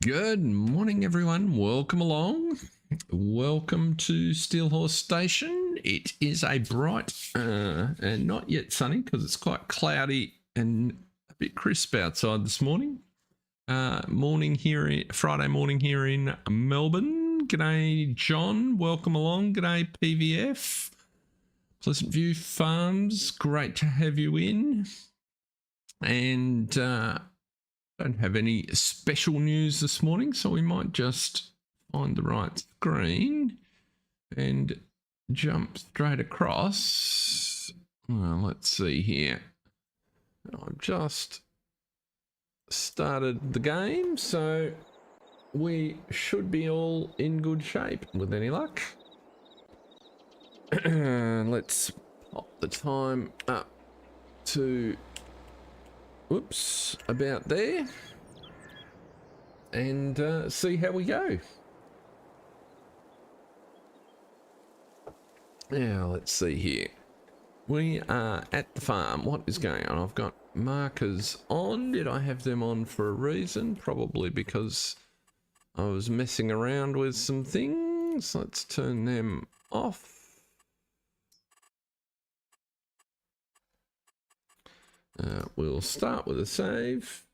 Good morning, everyone. Welcome along. Welcome to Steelhorse Station. It is a bright and not yet sunny because it's quite cloudy and a bit crisp outside this morning. Friday morning here in Melbourne. G'day, John. Welcome along. G'day, PVF. Pleasant View Farms. Great to have you in. And don't have any special news this morning, so we might just find the right screen and jump straight across. Well, let's see here. I've just started the game, so we should be all in good shape with any luck. Let's pop the time up to about there and see how we go. Now let's see here. We are at the farm. What is going on? I've got markers on. Did I have them on for a reason? Probably because I was messing around with some things. Let's turn them off. We'll start with a save,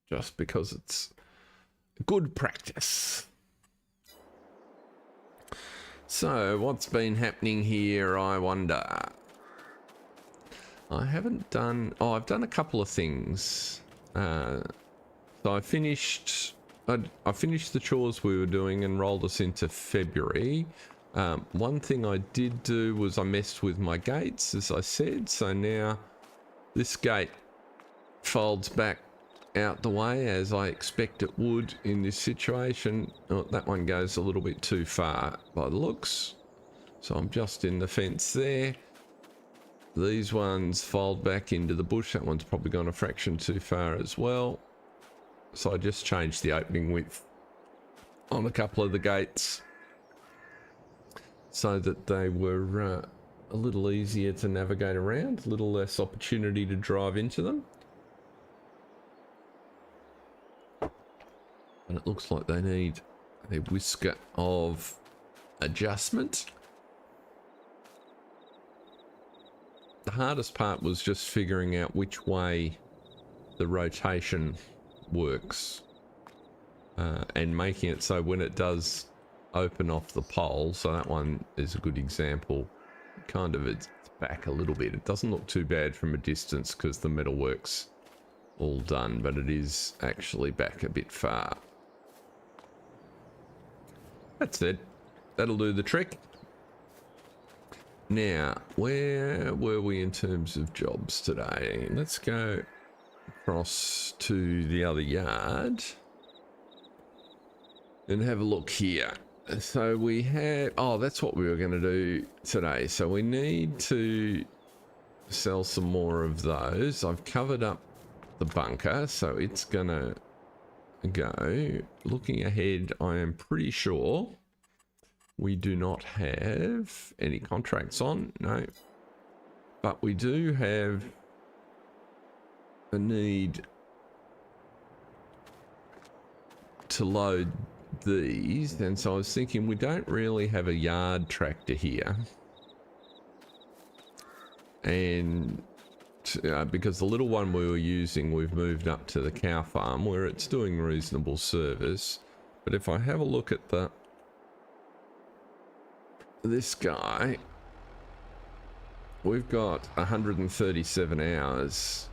just because it's good practice. So, what's been happening here, I wonder? I've done a couple of things. So I finished the chores we were doing and rolled us into February. One thing I did do was I messed with my gates, as I said, so now this gate folds back out the way as I expect it would in this situation. Oh, that one goes a little bit too far by the looks. So I'm just in the fence there. These ones fold back into the bush. That one's probably gone a fraction too far as well. So I just changed the opening width on a couple of the gates so that they were a little easier to navigate around, a little less opportunity to drive into them. And it looks like they need a whisker of adjustment. The hardest part was just figuring out which way the rotation works and making it so when it does open off the pole, so that one is a good example. Kind of it's back a little bit. It doesn't look too bad from a distance because the metalwork's all done, but it is actually back a bit far. That's it. That'll do the trick. Now, where were we in terms of jobs today? Let's go across to the other yard and have a look here. So we have, that's what we were going to do today. So we need to sell some more of those. I've covered up the bunker, so it's going to go. Looking ahead, I am pretty sure we do not have any contracts on. No. But we do have a need to load these, and so I was thinking we don't really have a yard tractor here, and because the little one we were using, we've moved up to the cow farm where it's doing reasonable service. But if I have a look at this guy, we've got 137 hours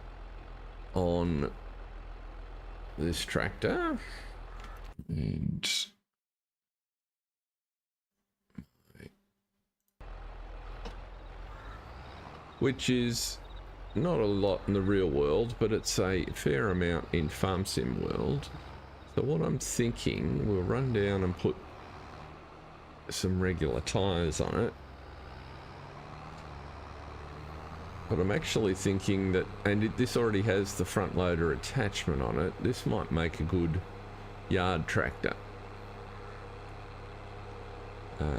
on this tractor. And which is not a lot in the real world, but it's a fair amount in Farm Sim world. So what I'm thinking, we'll run down and put some regular tires on it. But I'm actually thinking that, and this already has the front loader attachment on it, this might make a good yard tractor.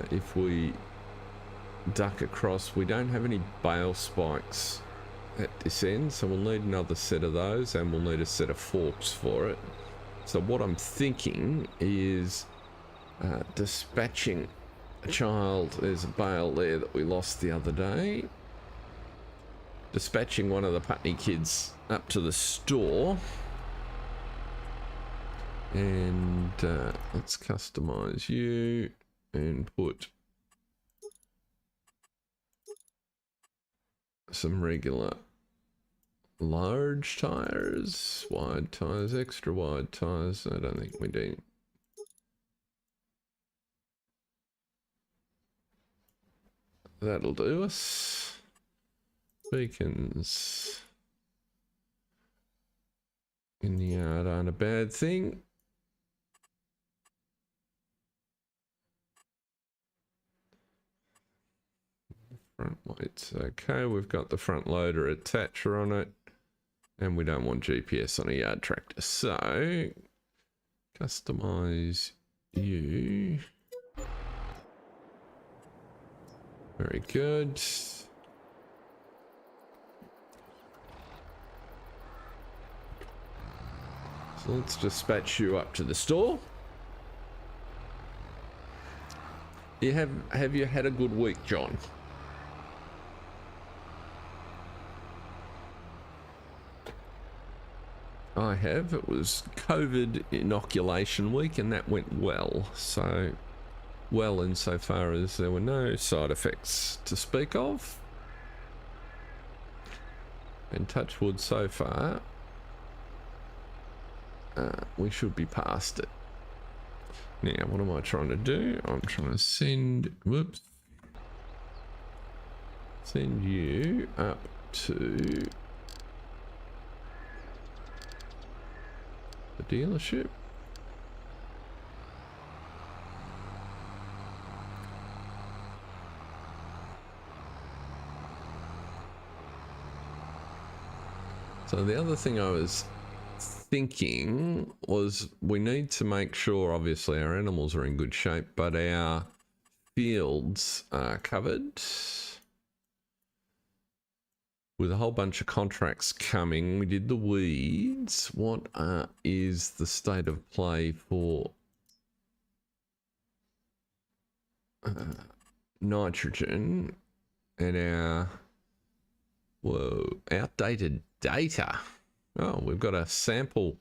If we duck across, we don't have any bale spikes at this end, so we'll need another set of those, and we'll need a set of forks for it. So what I'm thinking is dispatching a child. There's a bale there that we lost the other day. Dispatching one of the Putney kids up to the store. And let's customize you and put some regular large tires, wide tires, extra wide tires. I don't think we do. That'll do us. Beacons in the yard aren't a bad thing. Front lights, okay, we've got the front loader attacher on it, and we don't want GPS on a yard tractor, so customize you. Very good. So let's dispatch you up to the store. Have you had a good week, John? I have. It was COVID inoculation week and that went well. So, well insofar as there were no side effects to speak of. And touch wood so far, we should be past it. Now, what am I trying to do? I'm trying to send, whoops, send you up to the dealership. So the other thing I was thinking was we need to make sure, obviously, our animals are in good shape, but our fields are covered. With a whole bunch of contracts coming, we did the weeds. What is the state of play for nitrogen and our, whoa, outdated data? Oh, we've got a sample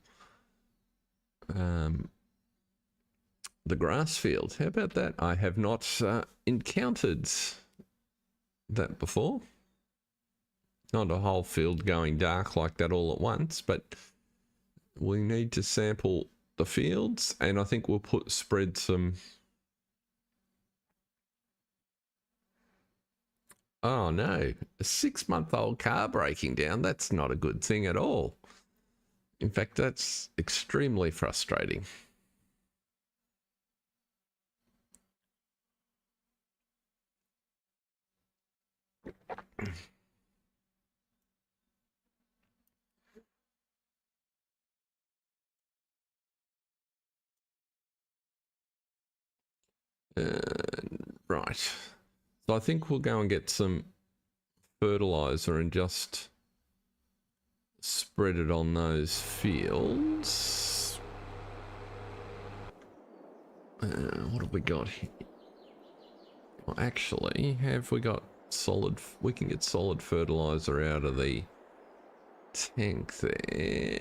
the grass field. How about that? I have not encountered that before. Not a whole field going dark like that all at once, but we need to sample the fields, and I think we'll spread some. Oh no, a 6-month-old car breaking down. That's not a good thing at all. In fact, that's extremely frustrating. Right. So I think we'll go and get some fertilizer and just spread it on those fields. What have we got here? Well, actually, have we got solid? We can get solid fertilizer out of the tank there.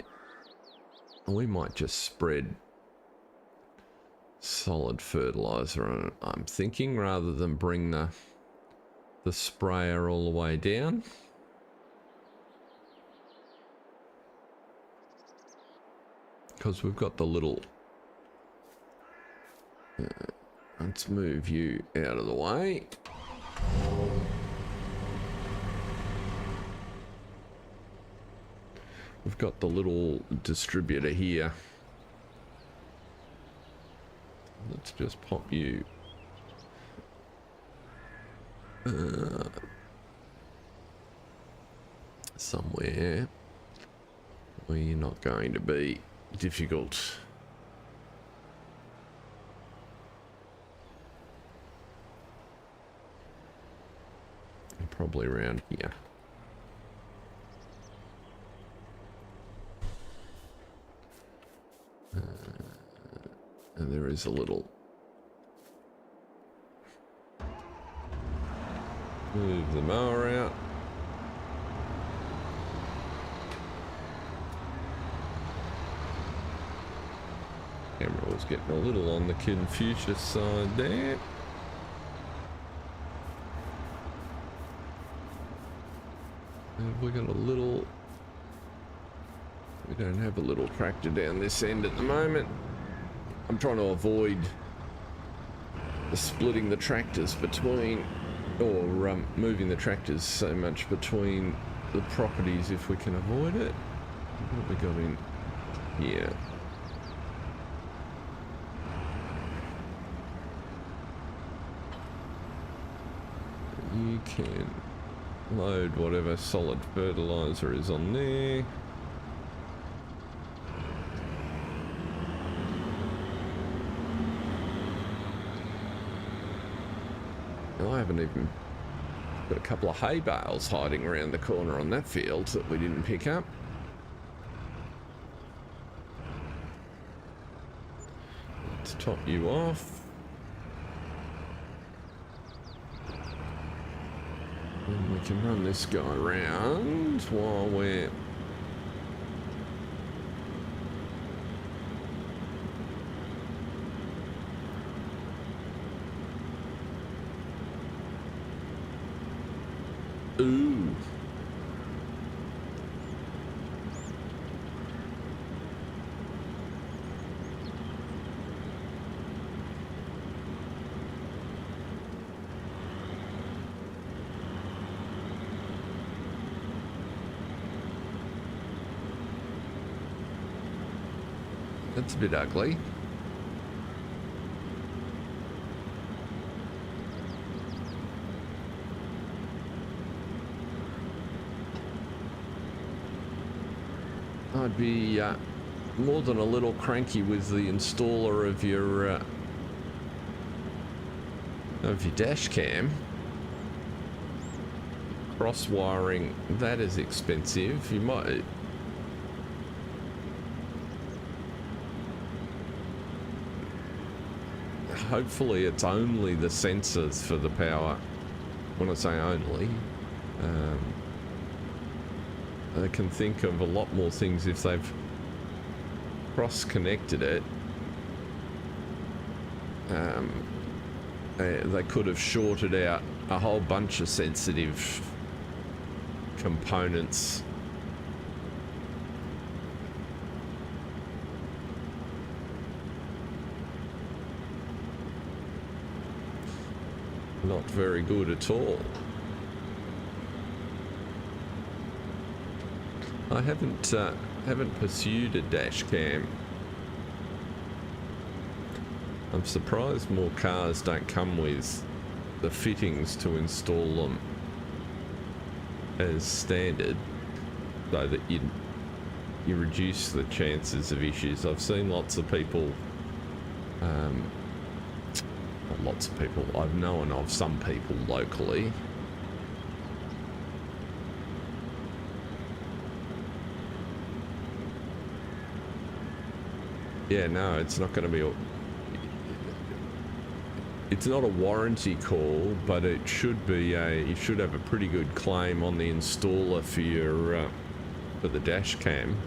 We might just spread solid fertilizer on it, I'm thinking, rather than bring the sprayer all the way down. Because we've got the little let's move you out of the way. We've got the little distributor here. Let's just pop you somewhere where you're not going to be difficult. Probably around here. is a little. Move the mower out. Camera was getting a little on the Confucius side there. Have we got a little... We don't have a little tractor down this end at the moment. I'm trying to avoid splitting the tractors between, or moving the tractors so much between the properties if we can avoid it. What have we got in here? You can load whatever solid fertilizer is on there. I haven't even got a couple of hay bales hiding around the corner on that field that we didn't pick up. Let's top you off. And we can run this guy around while we're... Ooh. That's a bit ugly. I'd be more than a little cranky with the installer of your dash cam. Cross wiring, that is expensive. You might... Hopefully it's only the sensors for the power. When I say only, they can think of a lot more things if they've cross-connected it. They could have shorted out a whole bunch of sensitive components. Not very good at all. I haven't pursued a dash cam. I'm surprised more cars don't come with the fittings to install them as standard, so that you reduce the chances of issues. I've seen lots of people, not lots of people, I've known of some people locally yeah, no, it's not going to be it's not a warranty call, but it should be you should have a pretty good claim on the installer for your for the dash cam.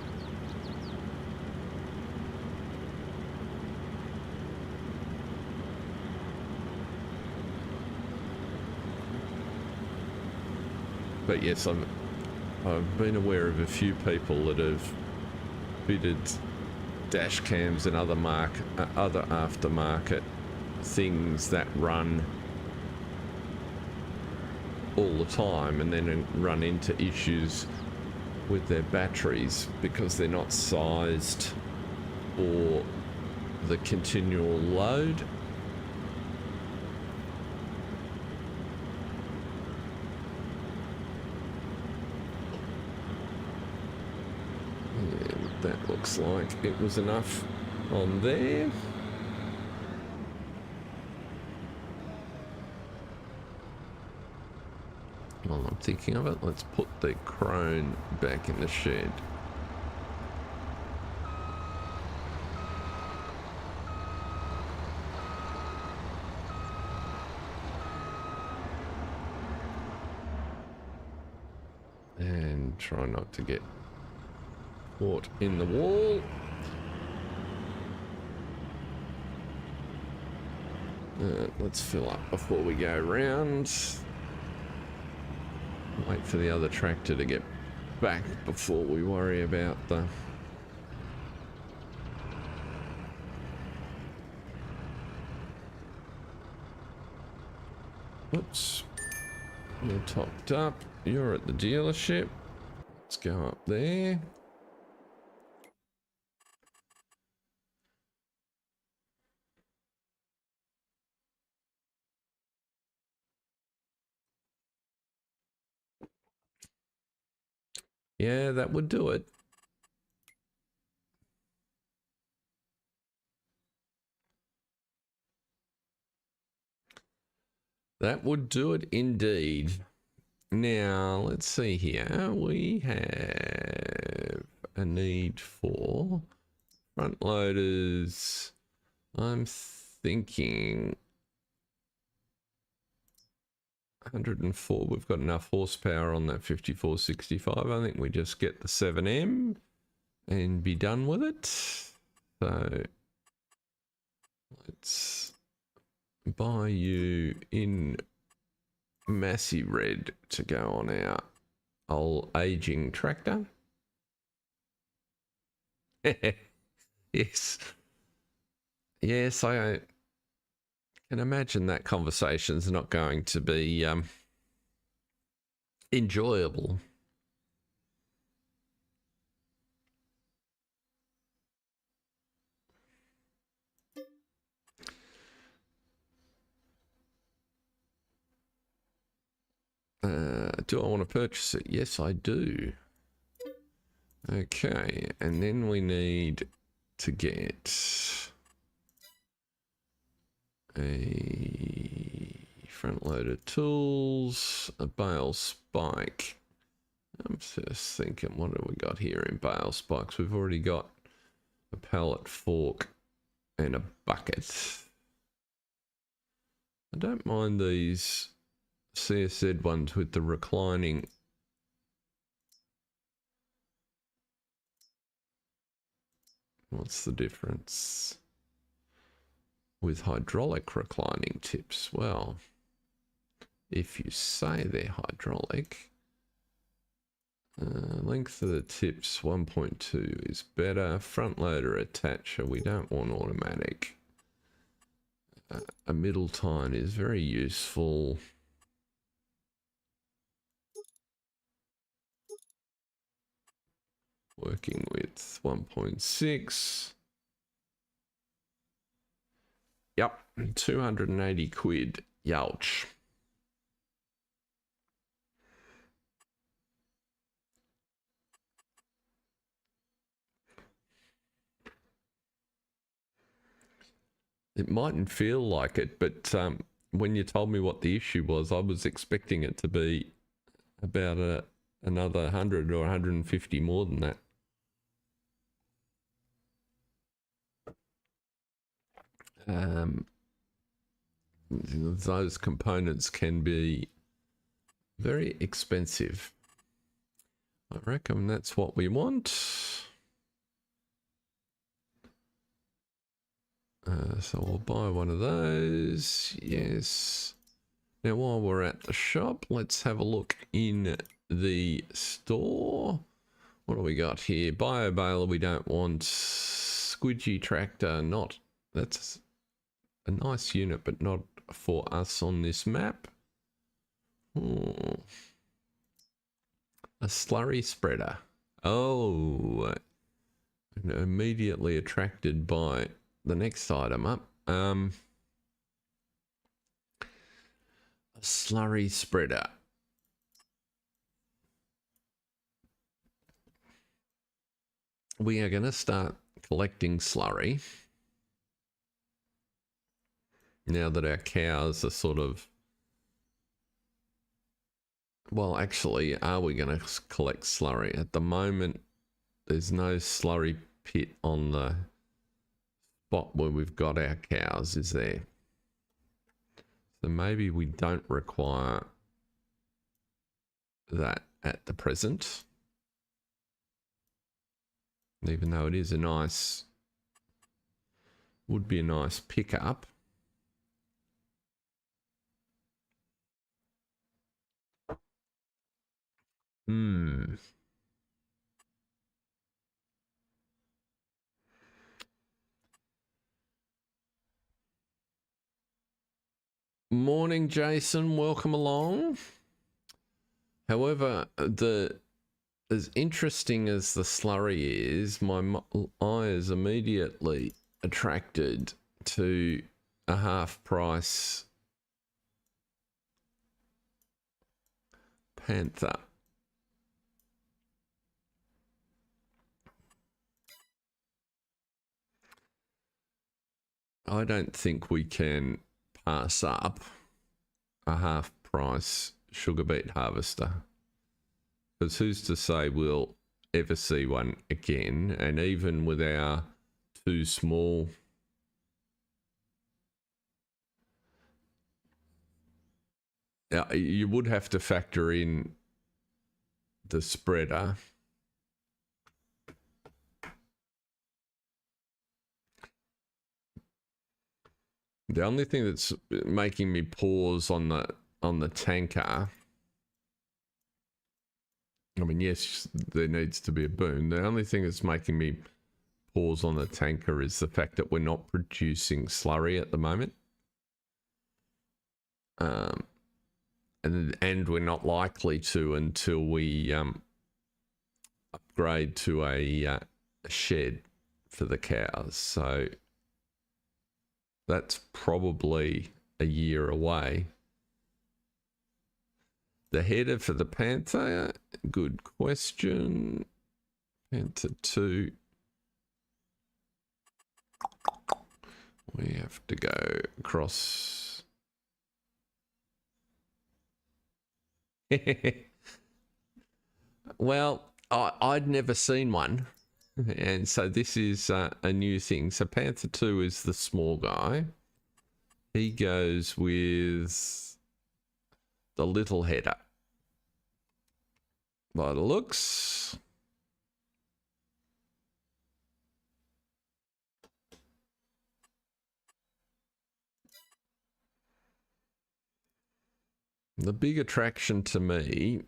But yes, I've been aware of a few people that have fitted dash cams and other aftermarket things that run all the time, and then run into issues with their batteries because they're not sized for the continual load. That looks like it was enough on there. While I'm thinking of it, let's put the crone back in the shed. and try not to get caught in the wall. Let's fill up before we go round. Wait for the other tractor to get back before we worry about the... Oops. You're topped up. You're at the dealership. Let's go up there. Yeah, that would do it. That would do it indeed. Now, let's see here. We have a need for front loaders. I'm thinking 104. We've got enough horsepower on that 5465. I think we just get the 7M and be done with it. So let's buy you in massy red to go on our old aging tractor. Yes. Yes, I can imagine that conversation's not going to be enjoyable. Do I want to purchase it? Yes, I do. Okay, and then we need to get a front loader tools, a bale spike. I'm just thinking, what have we got here in bale spikes? We've already got a pallet fork and a bucket. I don't mind these CSZ ones with the reclining. What's the difference with hydraulic reclining tips? Well, if you say they're hydraulic, length of the tips 1.2 is better. Front loader attacher, we don't want automatic. A middle tine is very useful. Working with 1.6. Yep, 280 quid. Youch. It mightn't feel like it, but when you told me what the issue was, I was expecting it to be about another 100 or 150 more than that. Those components can be very expensive. I reckon that's what we want. So we'll buy one of those. Yes. Now while we're at the shop, let's have a look in the store. What do we got here? Bio baler we don't want. Squidgy tractor, not. That's a nice unit, but not for us on this map. A slurry spreader. Oh, immediately attracted by the next item up. A slurry spreader. We are going to start collecting slurry now that our cows are sort of... Well, actually, are we going to collect slurry? At the moment, there's no slurry pit on the spot where we've got our cows, is there? So maybe we don't require that at the present. even though it is a nice, would be a nice pickup. Morning, Jason. Welcome along. However, as interesting as the slurry is, my eye is immediately attracted to a half price Panther. I don't think we can pass up a half price sugar beet harvester, because who's to say we'll ever see one again? And even with our too small you would have to factor in the spreader. The only thing that's making me pause on the tanker, I mean, yes, there needs to be a boom. The only thing that's making me pause on the tanker is the fact that we're not producing slurry at the moment. And we're not likely to until we upgrade to a shed for the cows. So that's probably a year away. The header for the Panther, good question. Panther 2. We have to go across. Well, I'd never seen one. And so this is a new thing. So Panther 2 is the small guy. He goes with the little header. By the looks. The big attraction to me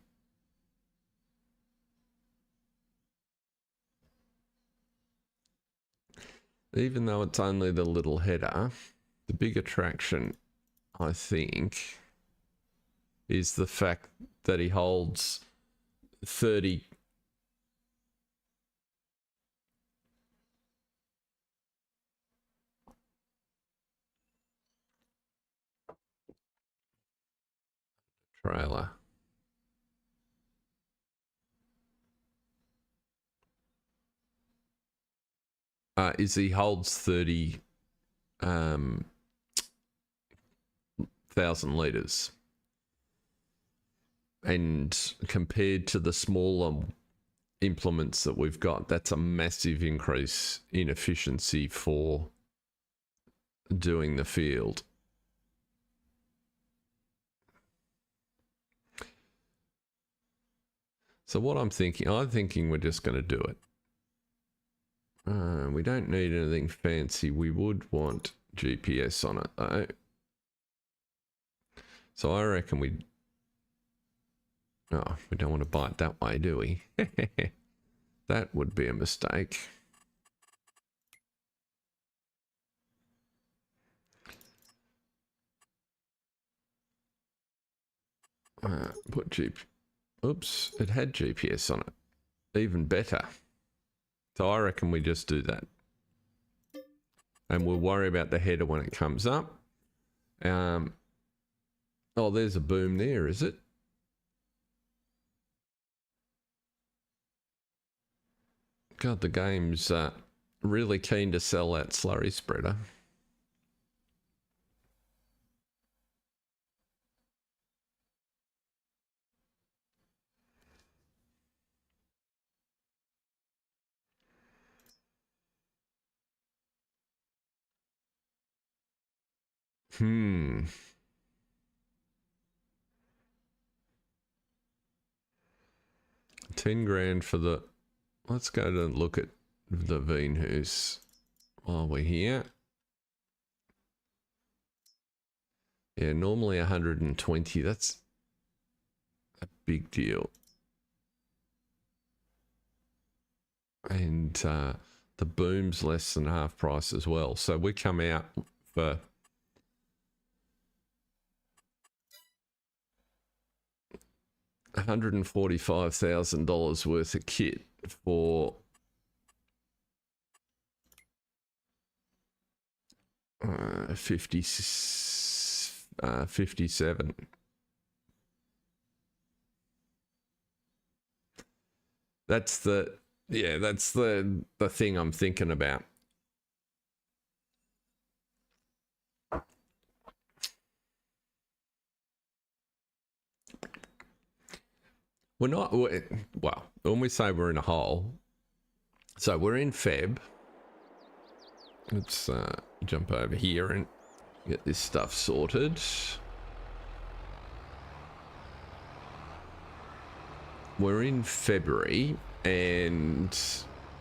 even though it's only the little header, the big attraction, I think, is the fact that he holds 30 trailer. Is he holds 30,000 litres. And compared to the smaller implements that we've got, that's a massive increase in efficiency for doing the field. So what I'm thinking we're just going to do it. We don't need anything fancy. We would want GPS on it though. So I reckon we don't want to buy it that way, do we? That would be a mistake. Oops, it had GPS on it. Even better. So I reckon we just do that. And we'll worry about the header when it comes up. Oh, there's a boom there, is it? God, the game's really keen to sell that slurry spreader. $10 grand for the... Let's go to look at the Venus while we're here. Yeah, normally 120. That's a big deal. And the boom's less than half price as well. So we come out for $145,000 worth of kit for 57. That's the thing I'm thinking about. We're not, well, when we say we're in a hole, so we're in Feb. Let's jump over here and get this stuff sorted. We're in February and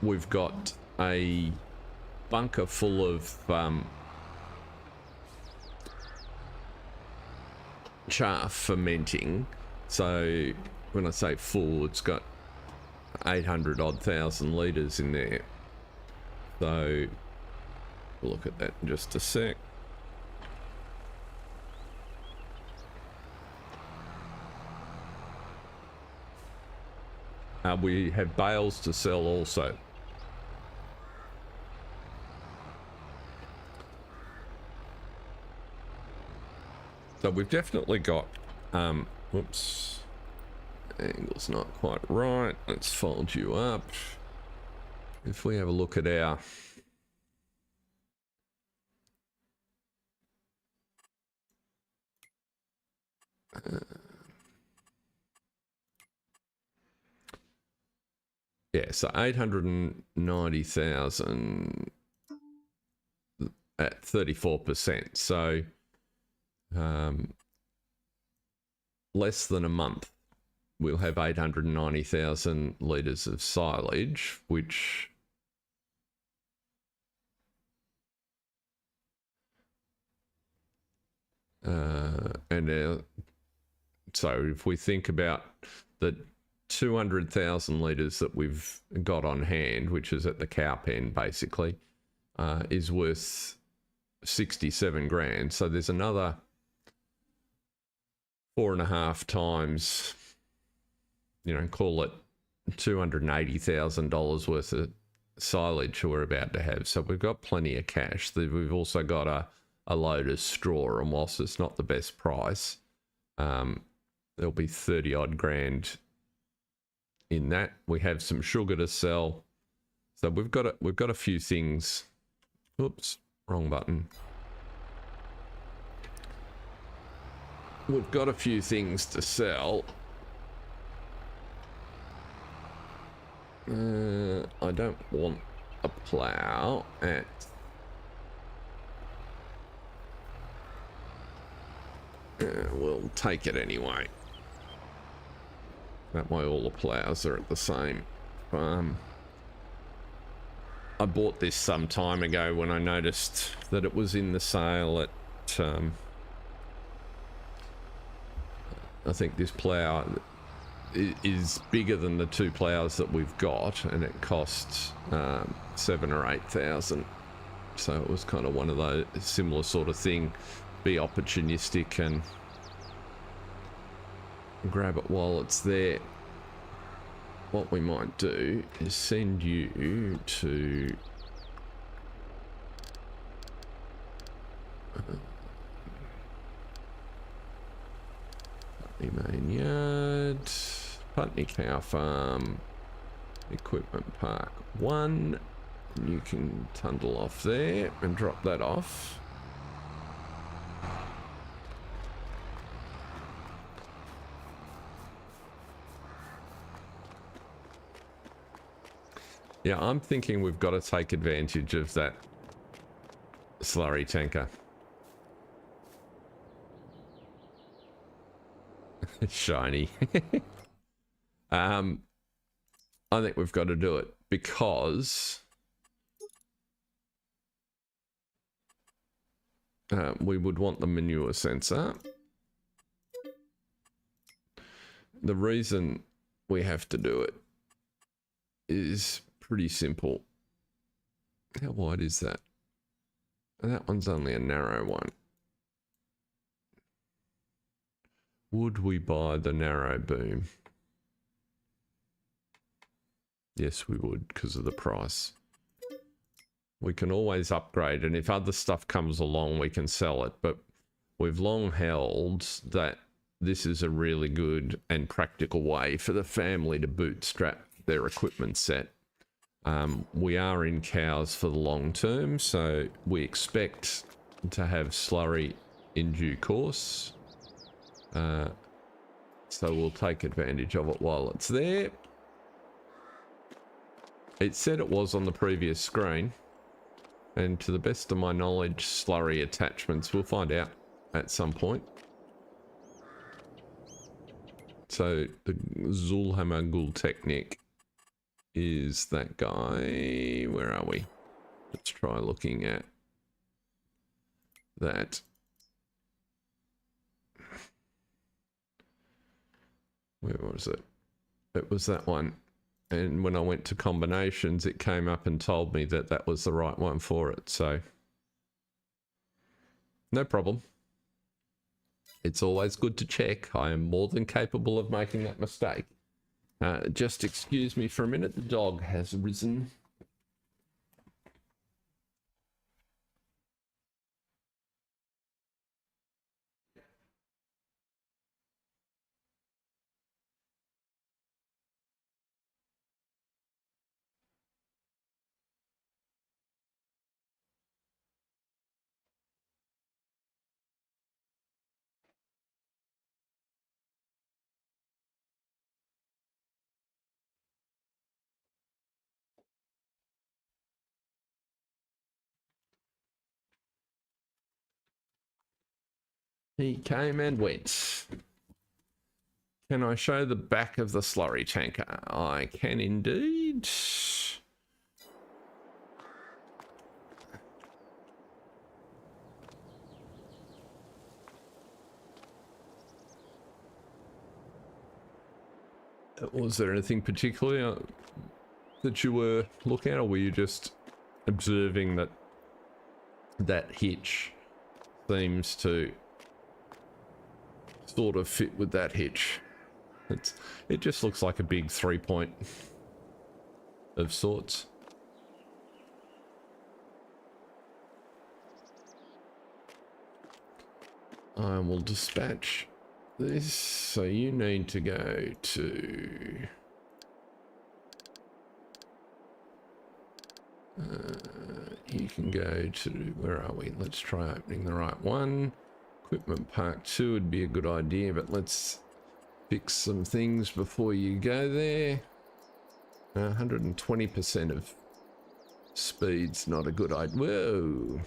we've got a bunker full of chaff fermenting. So when I say full, it's got 800 odd thousand litres in there. So we'll look at that in just a sec. We have bales to sell also. So we've definitely got, whoops, angle's not quite right. Let's fold you up. If we have a look at our yeah, so 890,000 at 34%. So less than a month, we'll have 890,000 litres of silage, which so if we think about the 200,000 litres that we've got on hand, which is at the cow pen basically, is worth 67 grand. So there's another 4.5 times, you know, call it $280,000 worth of silage we're about to have. So we've got plenty of cash. We've also got a load of straw, and whilst it's not the best price, there'll be 30 odd grand in that. We have some sugar to sell. So we've got a few things. Oops, wrong button. We've got a few things to sell. I don't want a plough at we'll take it anyway. That way all the ploughs are at the same farm. I bought this some time ago when I noticed that it was in the sale at I think this plough is bigger than the two ploughs that we've got, and it costs 7,000 or 8,000. So it was kind of one of those similar sort of thing. Be opportunistic and grab it while it's there. What we might do is send you to Putney Main Yard, Putney Cow Farm, Equipment Park 1. You can tundle off there and drop that off. Yeah, I'm thinking we've got to take advantage of that slurry tanker. Shiny. I think we've got to do it because we would want the manure sensor. The reason we have to do it is pretty simple. How wide is that? That one's only a narrow one. Would we buy the narrow boom? Yes, we would, because of the price. We can always upgrade, and if other stuff comes along, we can sell it. But we've long held that this is a really good and practical way for the family to bootstrap their equipment set. We are in cows for the long term, so we expect to have slurry in due course. So we'll take advantage of it while it's there. It said it was on the previous screen, and to the best of my knowledge, slurry attachments, we'll find out at some point. So the Zulhammer Gul Technic is that guy. Where are we? Let's try looking at that. Where was it? It was that one. And when I went to combinations, it came up and told me that that was the right one for it. So no problem. It's always good to check. I am more than capable of making that mistake. Just excuse me for a minute. The dog has risen. He came and went. Can I show the back of the slurry tanker? I can indeed. Was there anything particular that you were looking at, or were you just observing that that hitch seems to sort of fit with that hitch? It just looks like a big 3-point of sorts. I will dispatch this. So you need to go to you can go to, where are we? Let's try opening the right one. Equipment Park 2 would be a good idea, but let's fix some things before you go there. 120% of speed's not a good idea. Whoa.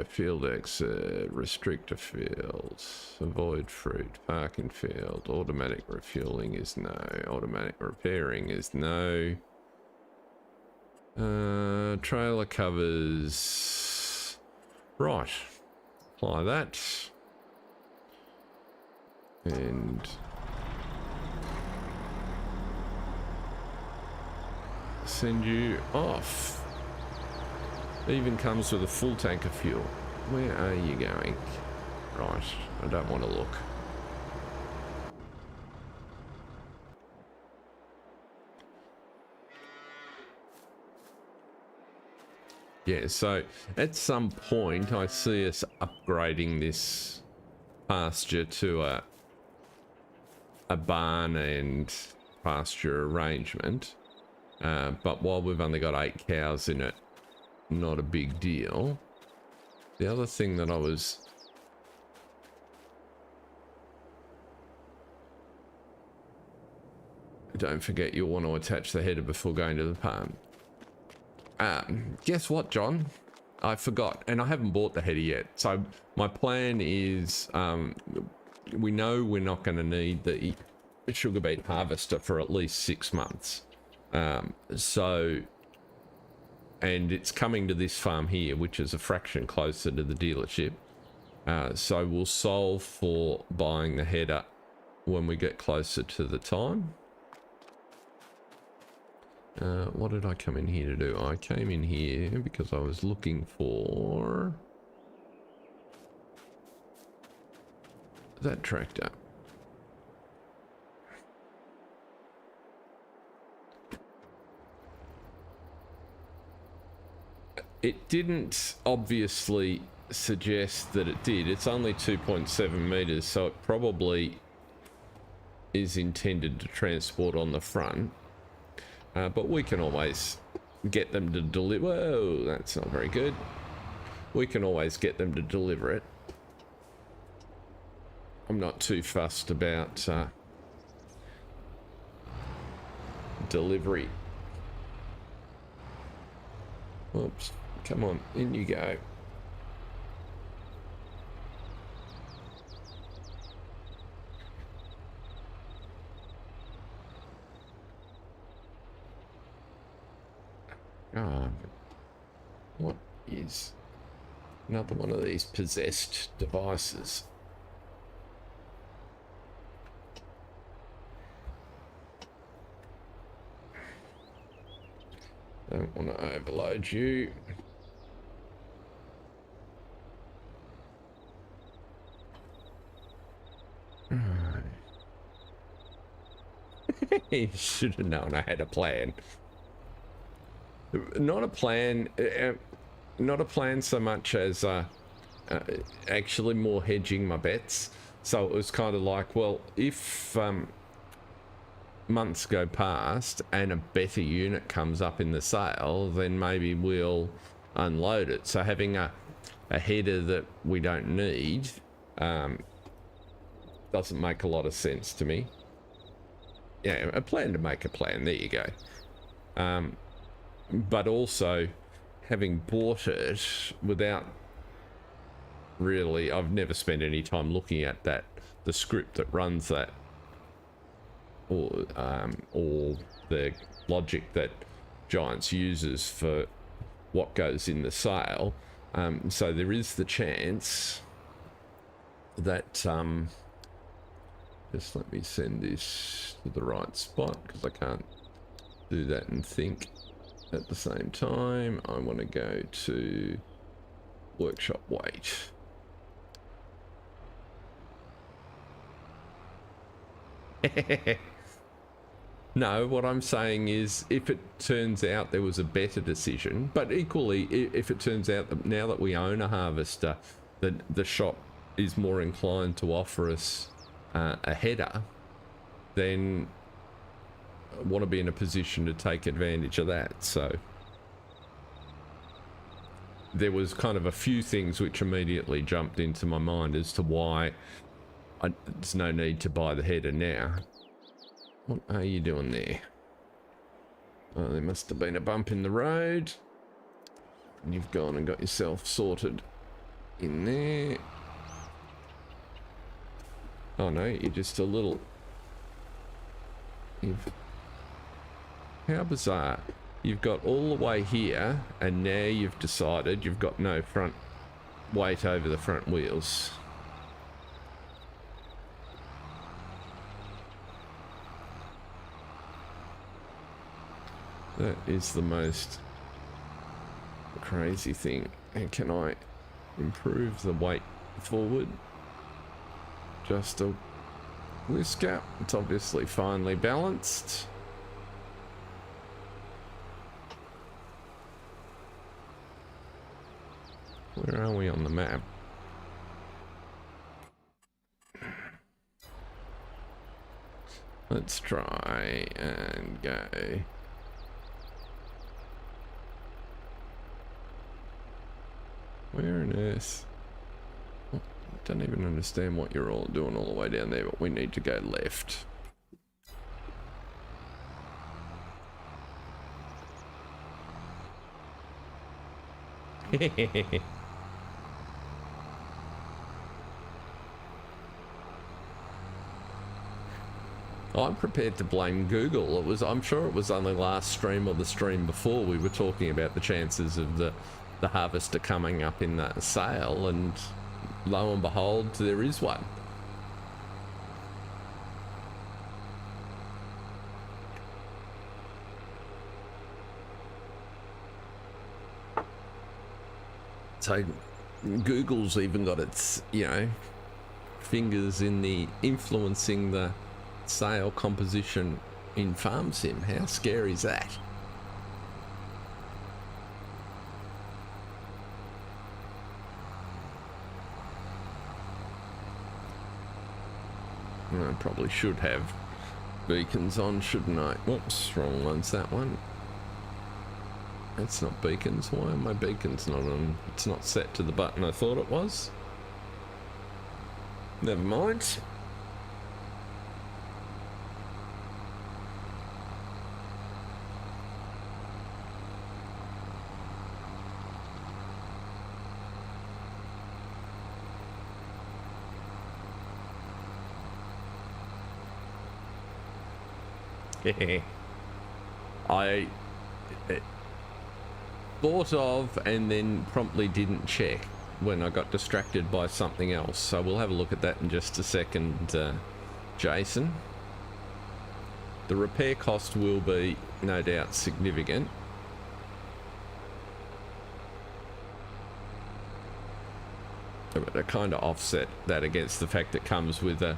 Field exit, restrictor fields, avoid fruit, parking field, automatic refueling is no, automatic repairing is no. Trailer covers, right, apply that, and send you off. Even comes with a full tank of fuel. Where are you going? Right, I don't want to look. Yeah, so at some point I see us upgrading this pasture to a barn and pasture arrangement. But while we've only got 8 cows in it, not a big deal. The other thing that I was don't forget, you'll want to attach the header before going to the farm. Guess what, John? I forgot, and I haven't bought the header yet. So my plan is, we know we're not going to need the sugar beet harvester for at least 6 months. So and it's coming to this farm here, which is a fraction closer to the dealership. So we'll solve for buying the header when we get closer to the time. What did I come in here to do? I came in here because I was looking for that tractor. It didn't obviously suggest that it did. It's only 2.7 meters, so it probably is intended to transport on the front. But we can always get them to deliver. Whoa, that's not very good. We can always get them to deliver it. I'm not too fussed about delivery. Oops, come on, in you go. What is another one of these possessed devices? Don't want to overload you. You should have known I had a plan. Not a plan so much as actually more hedging my bets. So it was kind of like, well, if months go past and a better unit comes up in the sale, then maybe we'll unload it. So having a header that we don't need doesn't make a lot of sense to me. Yeah, a plan to make a plan, there you go. But also having bought it without really, I've never spent any time looking at the script that runs that, or the logic that Giants uses for what goes in the sale. So there is the chance that just let me send this to the right spot, because I can't do that and think at the same time. I want to go to workshop weight. No, what I'm saying is, if it turns out there was a better decision, but equally, if it turns out that now that we own a harvester, that the shop is more inclined to offer us a header, then I want to be in a position to take advantage of that. So there was kind of a few things which immediately jumped into my mind as to why there's no need to buy the header now. What are you doing there? Oh, there must have been a bump in the road. And you've gone and got yourself sorted in there. Oh no, you're just a little... How bizarre. You've got all the way here, and now you've decided you've got no front weight over the front wheels. That is the most crazy thing. And can I improve the weight forward? Just a whisker. It's obviously finely balanced. Where are we on the map? Let's try and go. Where on earth? I don't even understand what you're all doing all the way down there, but we need to go left. I'm prepared to blame Google. I'm sure it was on the last stream or the stream before we were talking about the chances of the harvester coming up in that sale, and lo and behold, there is one. So Google's even got its, you know, fingers in the influencing the sale composition in Farm Sim. How scary is that? I probably should have beacons on, shouldn't I? Whoops, wrong one's that one. That's not beacons. Why are my beacons not on? It's not set to the button I thought it was. Never mind. I thought of and then promptly didn't check when I got distracted by something else, so we'll have a look at that in just a second, Jason. The repair cost will be no doubt significant. But I kind of offset that against the fact that it comes with a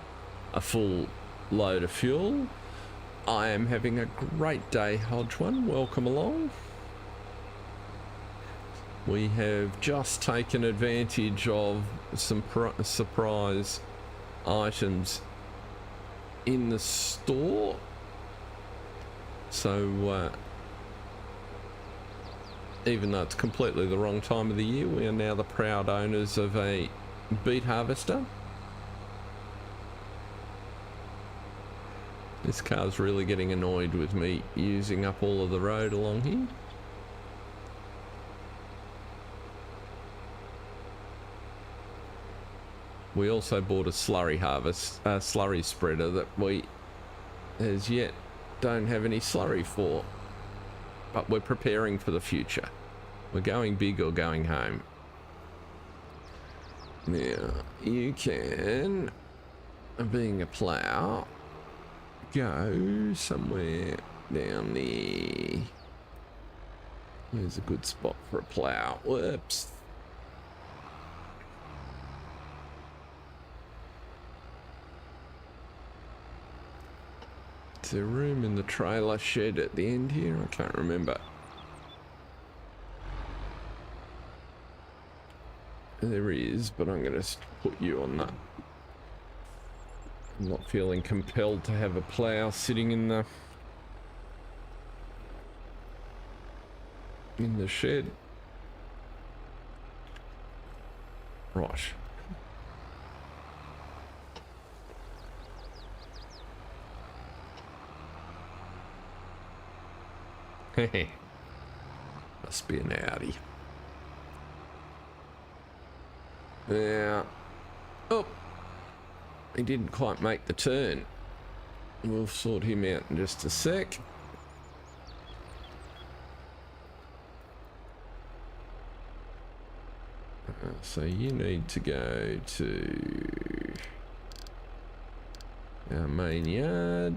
full load of fuel. I am having a great day, Hodge One. Welcome along. We have just taken advantage of some surprise items in the store. So, even though it's completely the wrong time of the year, we are now the proud owners of a beet harvester. This car's really getting annoyed with me using up all of the road along here. We also bought a slurry spreader that we as yet don't have any slurry for, but we're preparing for the future. We're going big or going home. Now, you can, being a plough, go somewhere down there. There's a good spot for a plough. Whoops. Is there room in the trailer shed at the end here? I can't remember. There is, but I'm going to put you on that. I'm not feeling compelled to have a plough sitting in the shed. Right. Hehe. Must be an Audi. Yeah. Oh. He didn't quite make the turn. We'll sort him out in just a sec. So you need to go to our main yard.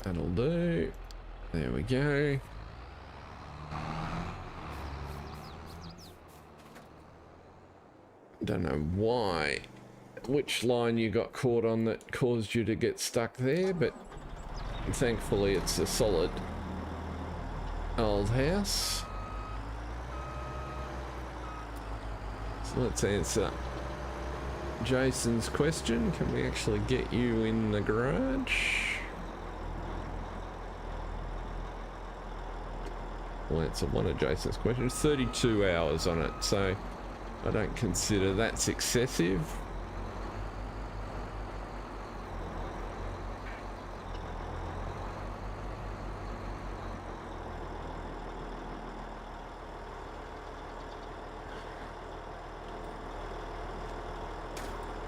That'll do. There we go. Don't know why, which line you got caught on that caused you to get stuck there, but thankfully it's a solid old house. So let's answer Jason's question. Can we actually get you in the garage? Well, answer one of Jason's questions. 32 hours on it, so I don't consider that's excessive.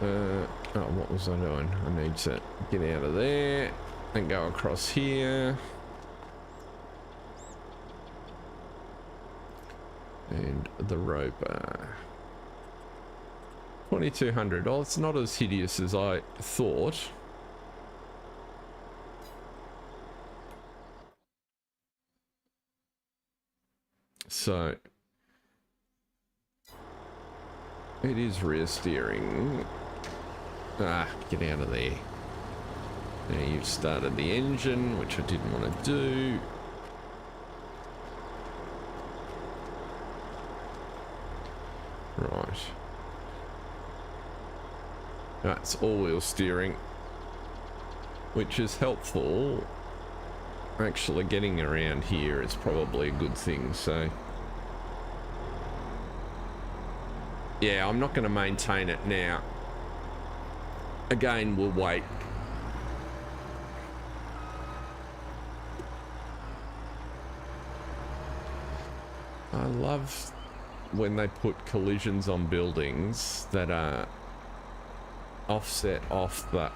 Oh, what was I doing? I need to get out of there and go across here. And the roper. 2200. Oh, it's not as hideous as I thought. So it is rear steering. Ah, get out of there. Now you've started the engine, which I didn't want to do. Right. That's all-wheel steering, which is helpful. Actually getting around here is probably a good thing, so... Yeah, I'm not going to maintain it now. Again, we'll wait. I love when they put collisions on buildings that are offset off the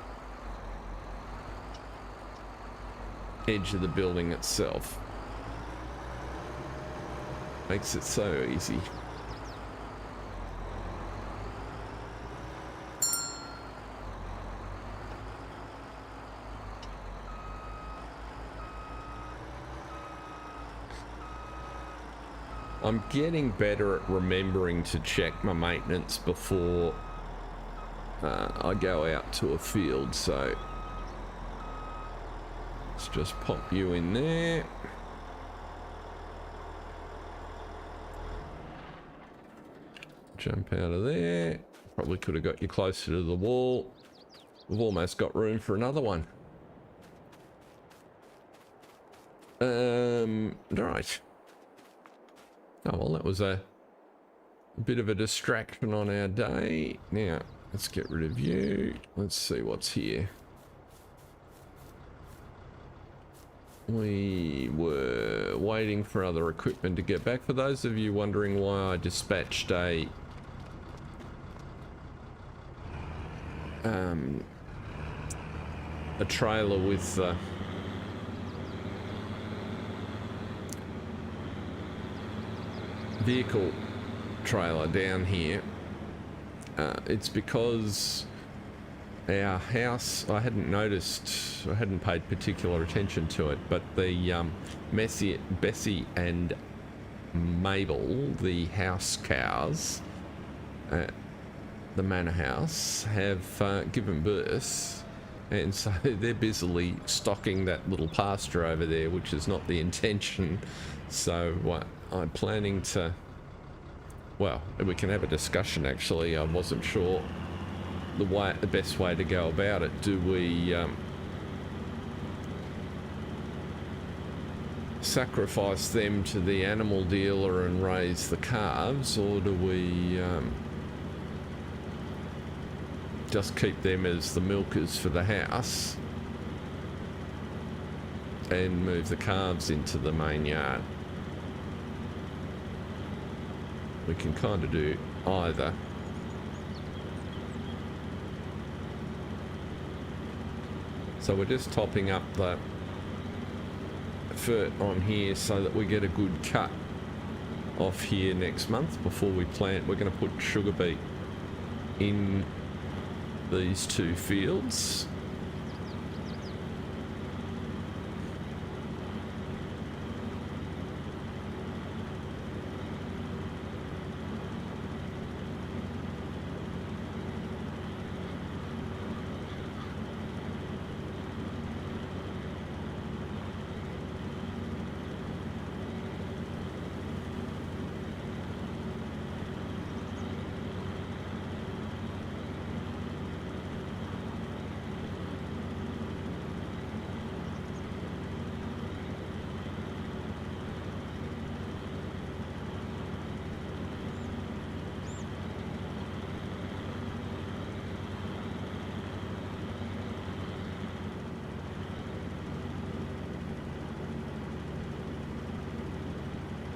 edge of the building itself. Makes it so easy. I'm getting better at remembering to check my maintenance before I go out to a field, so let's just pop you in there. Jump out of there. Probably could have got you closer to the wall. We've almost got room for another one. Right. Oh, well, that was a bit of a distraction on our day. Now, let's get rid of you. Let's see what's here. We were waiting for other equipment to get back. For those of you wondering why I dispatched a trailer with vehicle trailer down here, it's because our house, I hadn't noticed, I hadn't paid particular attention to it, but the Bessie and Mabel, the house cows at the manor house, have given birth, and so they're busily stocking that little pasture over there, which is not the intention. So I'm planning to, well, we can have a discussion. Actually, I wasn't sure the best way to go about it. Do we sacrifice them to the animal dealer and raise the calves, or do we just keep them as the milkers for the house and move the calves into the main yard? We can kind of do either. So we're just topping up the fert on here so that we get a good cut off here next month before we plant. We're going to put sugar beet in these two fields.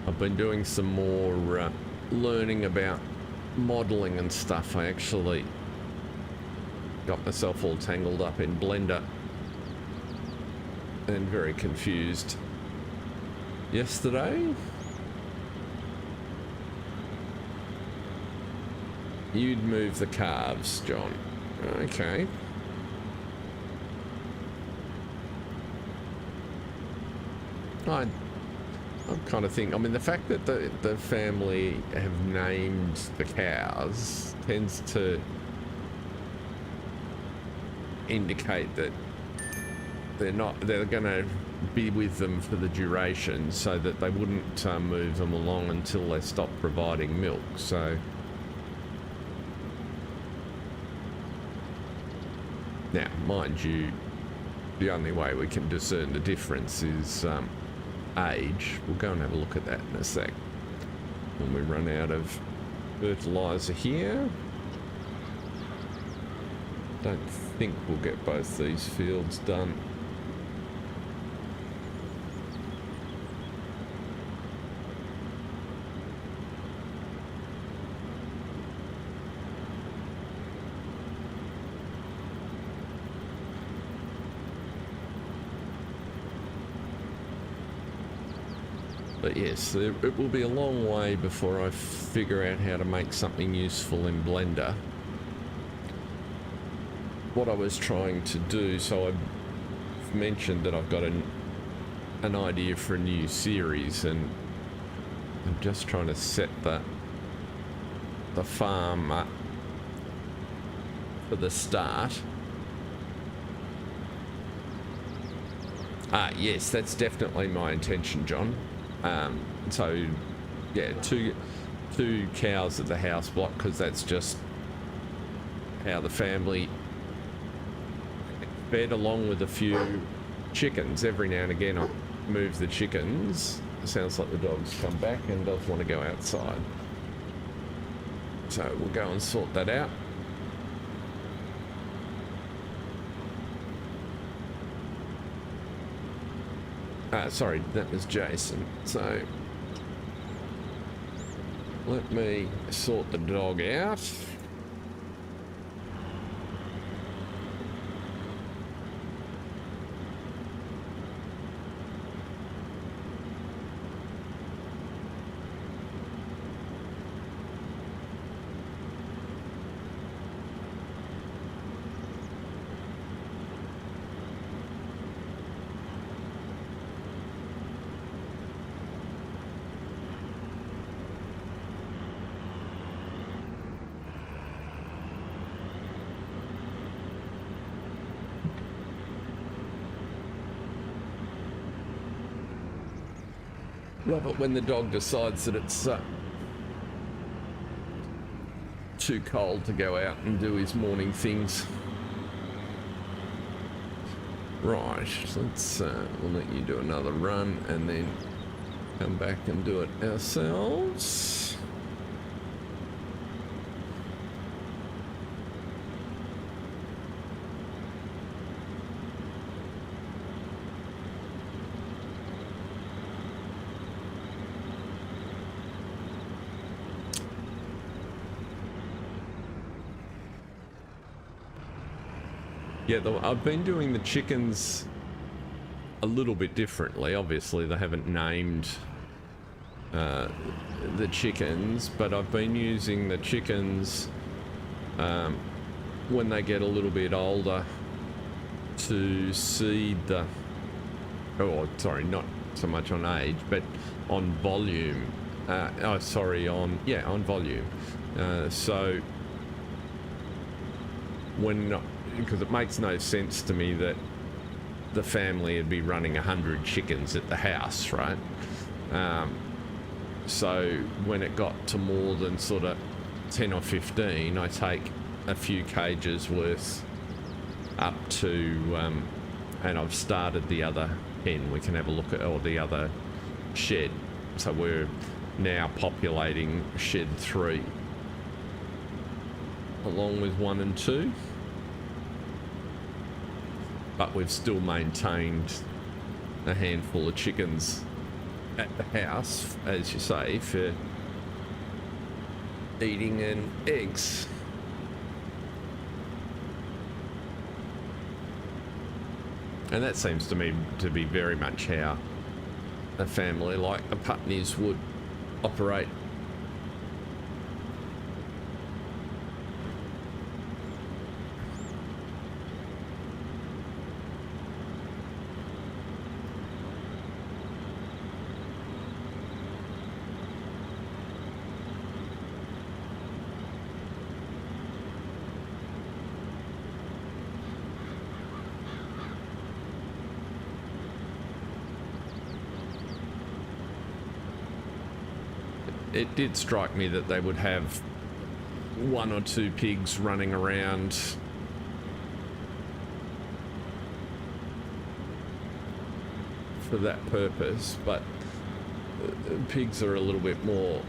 I've been doing some more learning about modeling and stuff. I actually got myself all tangled up in Blender and very confused yesterday. You'd move the calves, John. Okay. I'm kind of think, I mean, the fact that the family have named the cows tends to indicate that they're going to be with them for the duration, so that they wouldn't move them along until they stop providing milk. So now, mind you, the only way we can discern the difference is age. We'll go and have a look at that in a sec when we run out of fertilizer here. Don't think we'll get both these fields done. But yes, it will be a long way before I figure out how to make something useful in Blender. What I was trying to do, so I've mentioned that I've got an idea for a new series, and I'm just trying to set the farm up for the start. Yes, that's definitely my intention, John. So yeah, two cows at the house block, because that's just how the family fed, along with a few chickens. Every now and again I move the chickens. It sounds like the dog's come back and does want to go outside, so we'll go and sort that out. Sorry, that was Jason. So let me sort the dog out. Love it when the dog decides that it's too cold to go out and do his morning things. Right, let's we'll let you do another run and then come back and do it ourselves. Yeah, I've been doing the chickens a little bit differently. Obviously, they haven't named the chickens, but I've been using the chickens when they get a little bit older to seed the... Oh, sorry, not so much on age, but on volume. On volume. So when... because it makes no sense to me that the family would be running 100 chickens at the house, right? So when it got to more than sort of 10 or 15, I take a few cages worth up to, and I've started the other pen. We can have a look at, or the other shed. So we're now populating shed 3 along with 1 and 2. But we've still maintained a handful of chickens at the house, as you say, for eating and eggs. And that seems to me to be very much how a family like the Putneys would operate. It did strike me that they would have one or two pigs running around for that purpose, but pigs are a little bit more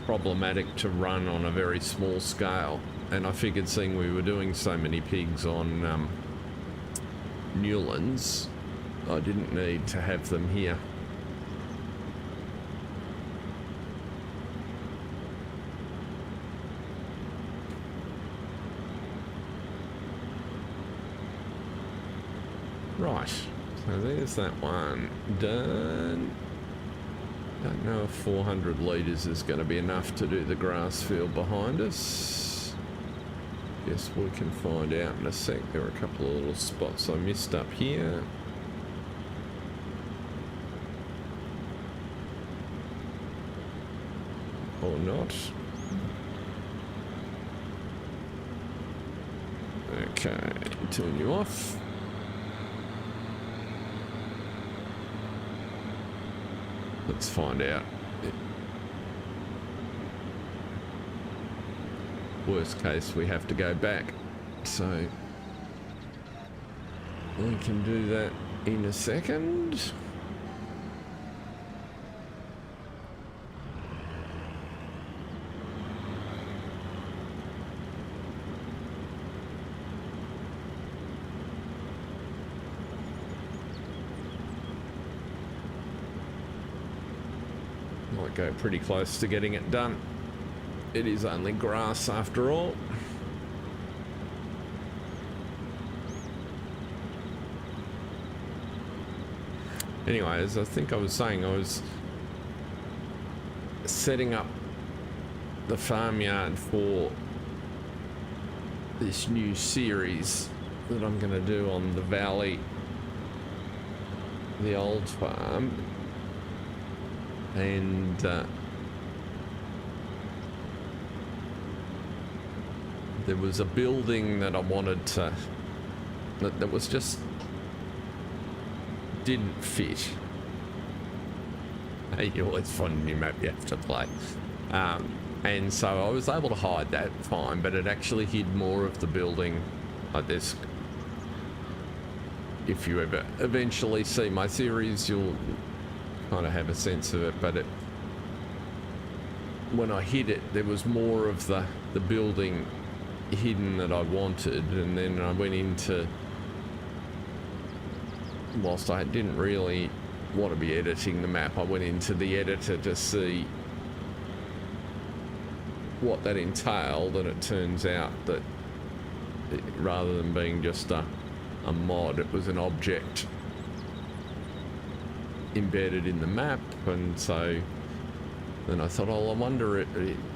problematic to run on a very small scale, and I figured seeing we were doing so many pigs on Newlands, I didn't need to have them here. Right, so there's that one done. Don't know if 400 litres is going to be enough to do the grass field behind us. Guess we can find out in a sec. There are a couple of little spots I missed up here. Or not. Okay, turn you off. Let's find out. Worst case, we have to go back. So we can do that in a second. Might go pretty close to getting it done. It is only grass after all. Anyway, as I think I was saying, I was setting up the farmyard for this new series that I'm going to do on the valley, the old farm. And there was a building that I wanted to, that was just didn't fit. Hey, you always find a new map you have to play. And so I was able to hide that fine, but it actually hid more of the building like this. If you ever eventually see my series, you'll kind of have a sense of it, but when I hit it, there was more of the building hidden that I wanted, and then I went into, whilst I didn't really want to be editing the map, I went into the editor to see what that entailed, and it turns out that rather than being just a mod, it was an object embedded in the map. And so then I thought, oh, I wonder,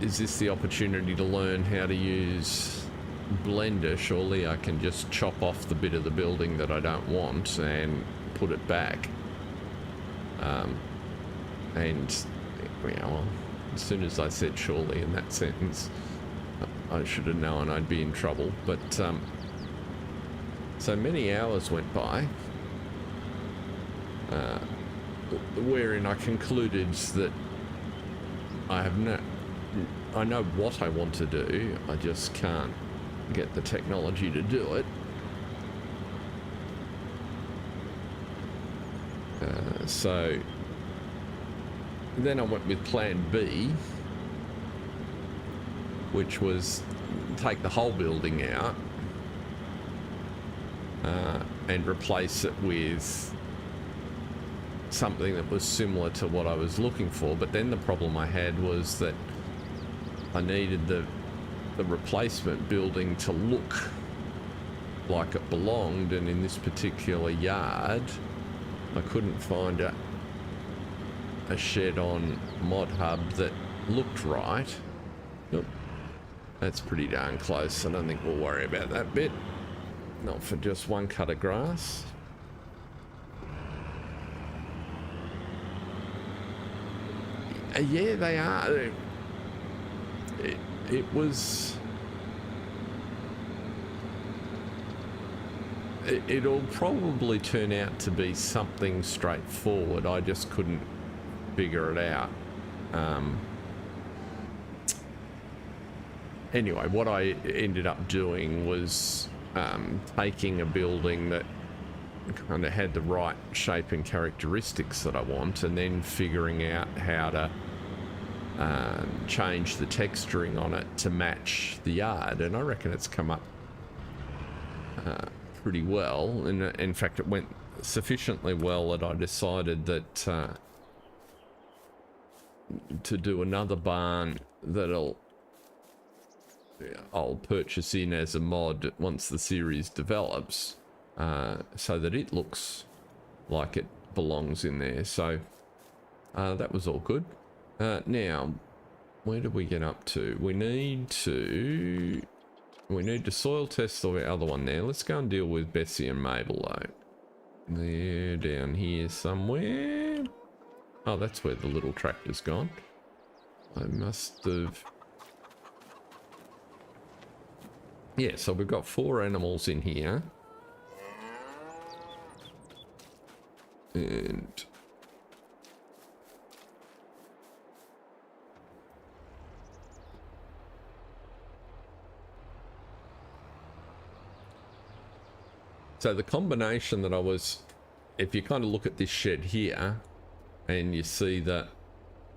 is this the opportunity to learn how to use Blender? Surely I can just chop off the bit of the building that I don't want and put it back. And you know, as soon as I said surely in that sentence, I should have known I'd be in trouble. But so many hours went by, wherein I concluded that I know what I want to do, I just can't get the technology to do it. So then I went with plan B, which was take the whole building out and replace it with something that was similar to what I was looking for. But then the problem I had was that I needed the replacement building to look like it belonged, and in this particular yard I couldn't find a shed on Mod Hub that looked right. Nope. That's pretty darn close. I don't think we'll worry about that bit. Not for just one cut of grass. Yeah, they are. It was... It'll probably turn out to be something straightforward. I just couldn't figure it out. Anyway, what I ended up doing was taking a building that kind of had the right shape and characteristics that I want, and then figuring out how to change the texturing on it to match the yard, and I reckon it's come up pretty well. And in fact, it went sufficiently well that I decided that to do another barn that I'll purchase in as a mod once the series develops, so that it looks like it belongs in there. So that was all good. Now, where did we get up to? We need to soil test the other one there. Let's go and deal with Bessie and Mabel though. They're down here somewhere. Oh, that's where the little tractor's gone. I must have... Yeah, so we've got 4 animals in here. And... so the combination that I was... If you kind of look at this shed here, and you see the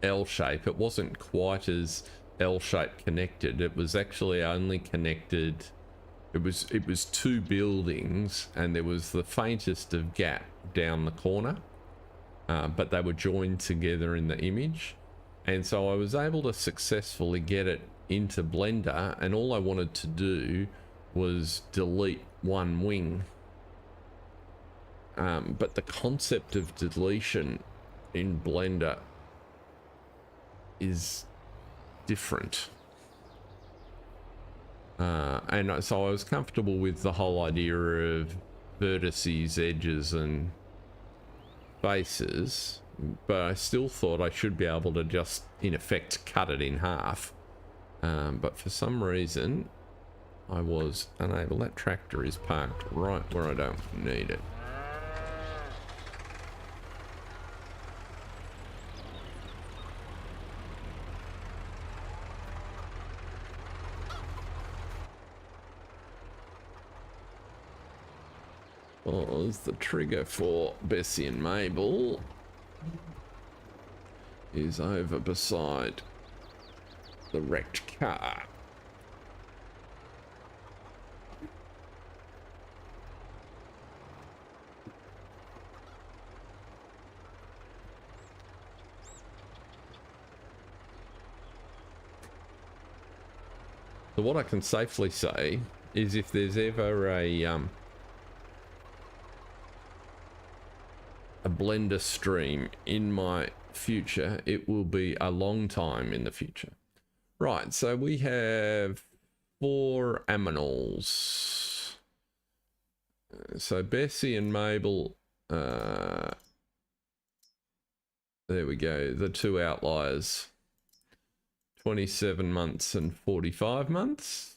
L shape, it wasn't quite as L-shaped connected. It was actually only connected... It was 2 buildings, and there was the faintest of gap down the corner, but they were joined together in the image. And so I was able to successfully get it into Blender, and all I wanted to do was delete one wing. But the concept of deletion in Blender is different. And so I was comfortable with the whole idea of vertices, edges, and faces, but I still thought I should be able to just, in effect, cut it in half. But for some reason, I was unable. That tractor is parked right where I don't need it. Was the trigger for Bessie and Mabel is over beside the wrecked car. So what I can safely say is, if there's ever a Blender stream in my future, it will be a long time in the future. Right, so we have 4 aminals. So Bessie and Mabel, there we go, the 2 outliers, 27 months and 45 months.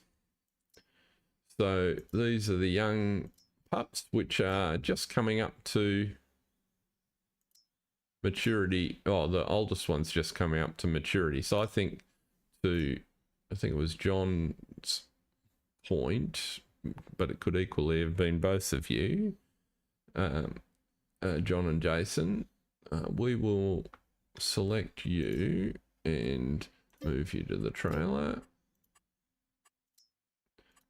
So these are the young pups, which are just coming up to maturity. Oh, the oldest one's just coming up to maturity. So I think it was John's point, but it could equally have been both of you, John and Jason. We will select you and move you to the trailer,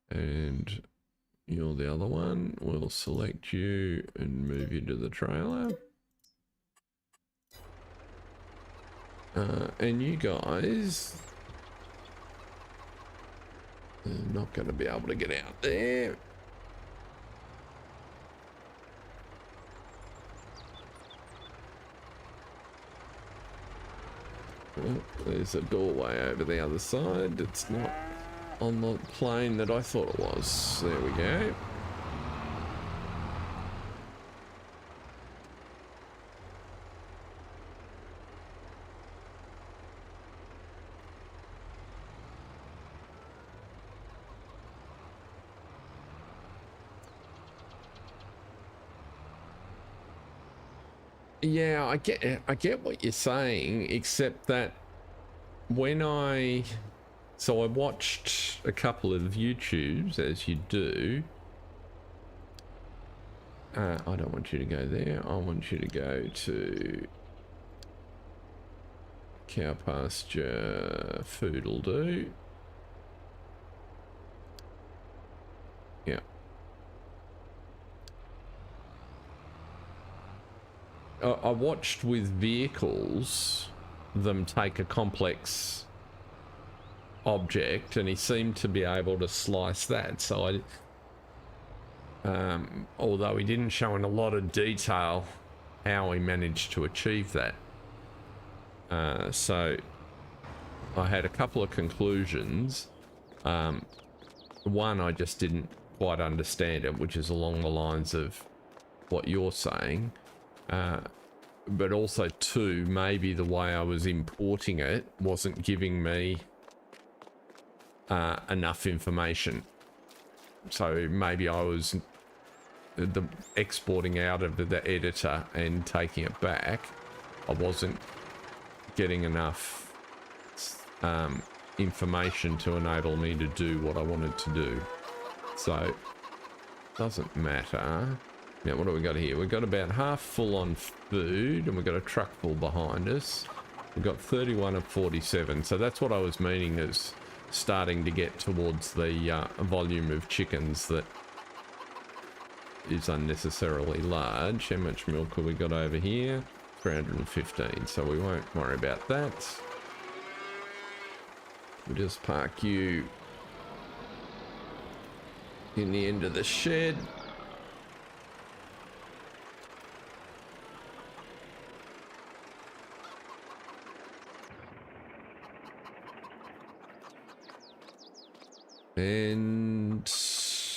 and you're the other one. We'll select you and move you to the trailer. And you guys are not going to be able to get out there. Oh, there's a doorway over the other side. It's not on the plane that I thought it was. There we go. Yeah, I get what you're saying, except that when I watched a couple of YouTubes, as you do. I don't want you to go there. I want you to go to cow pasture. Food'll do. Yeah. I watched with vehicles them take a complex object, and he seemed to be able to slice that. So although he didn't show in a lot of detail how he managed to achieve that. So I had a couple of conclusions. One, I just didn't quite understand it, which is along the lines of what you're saying. But also, two, maybe the way I was importing it wasn't giving me enough information. So maybe I was exporting out of the editor and taking it back. I wasn't getting enough information to enable me to do what I wanted to do. So doesn't matter. Now, what do we got here? We've got about half full on food, and we've got a truck full behind us. We've got 31 of 47. So that's what I was meaning, is starting to get towards the volume of chickens that is unnecessarily large. How much milk have we got over here? 315. So we won't worry about that. We'll just park you in the end of the shed. And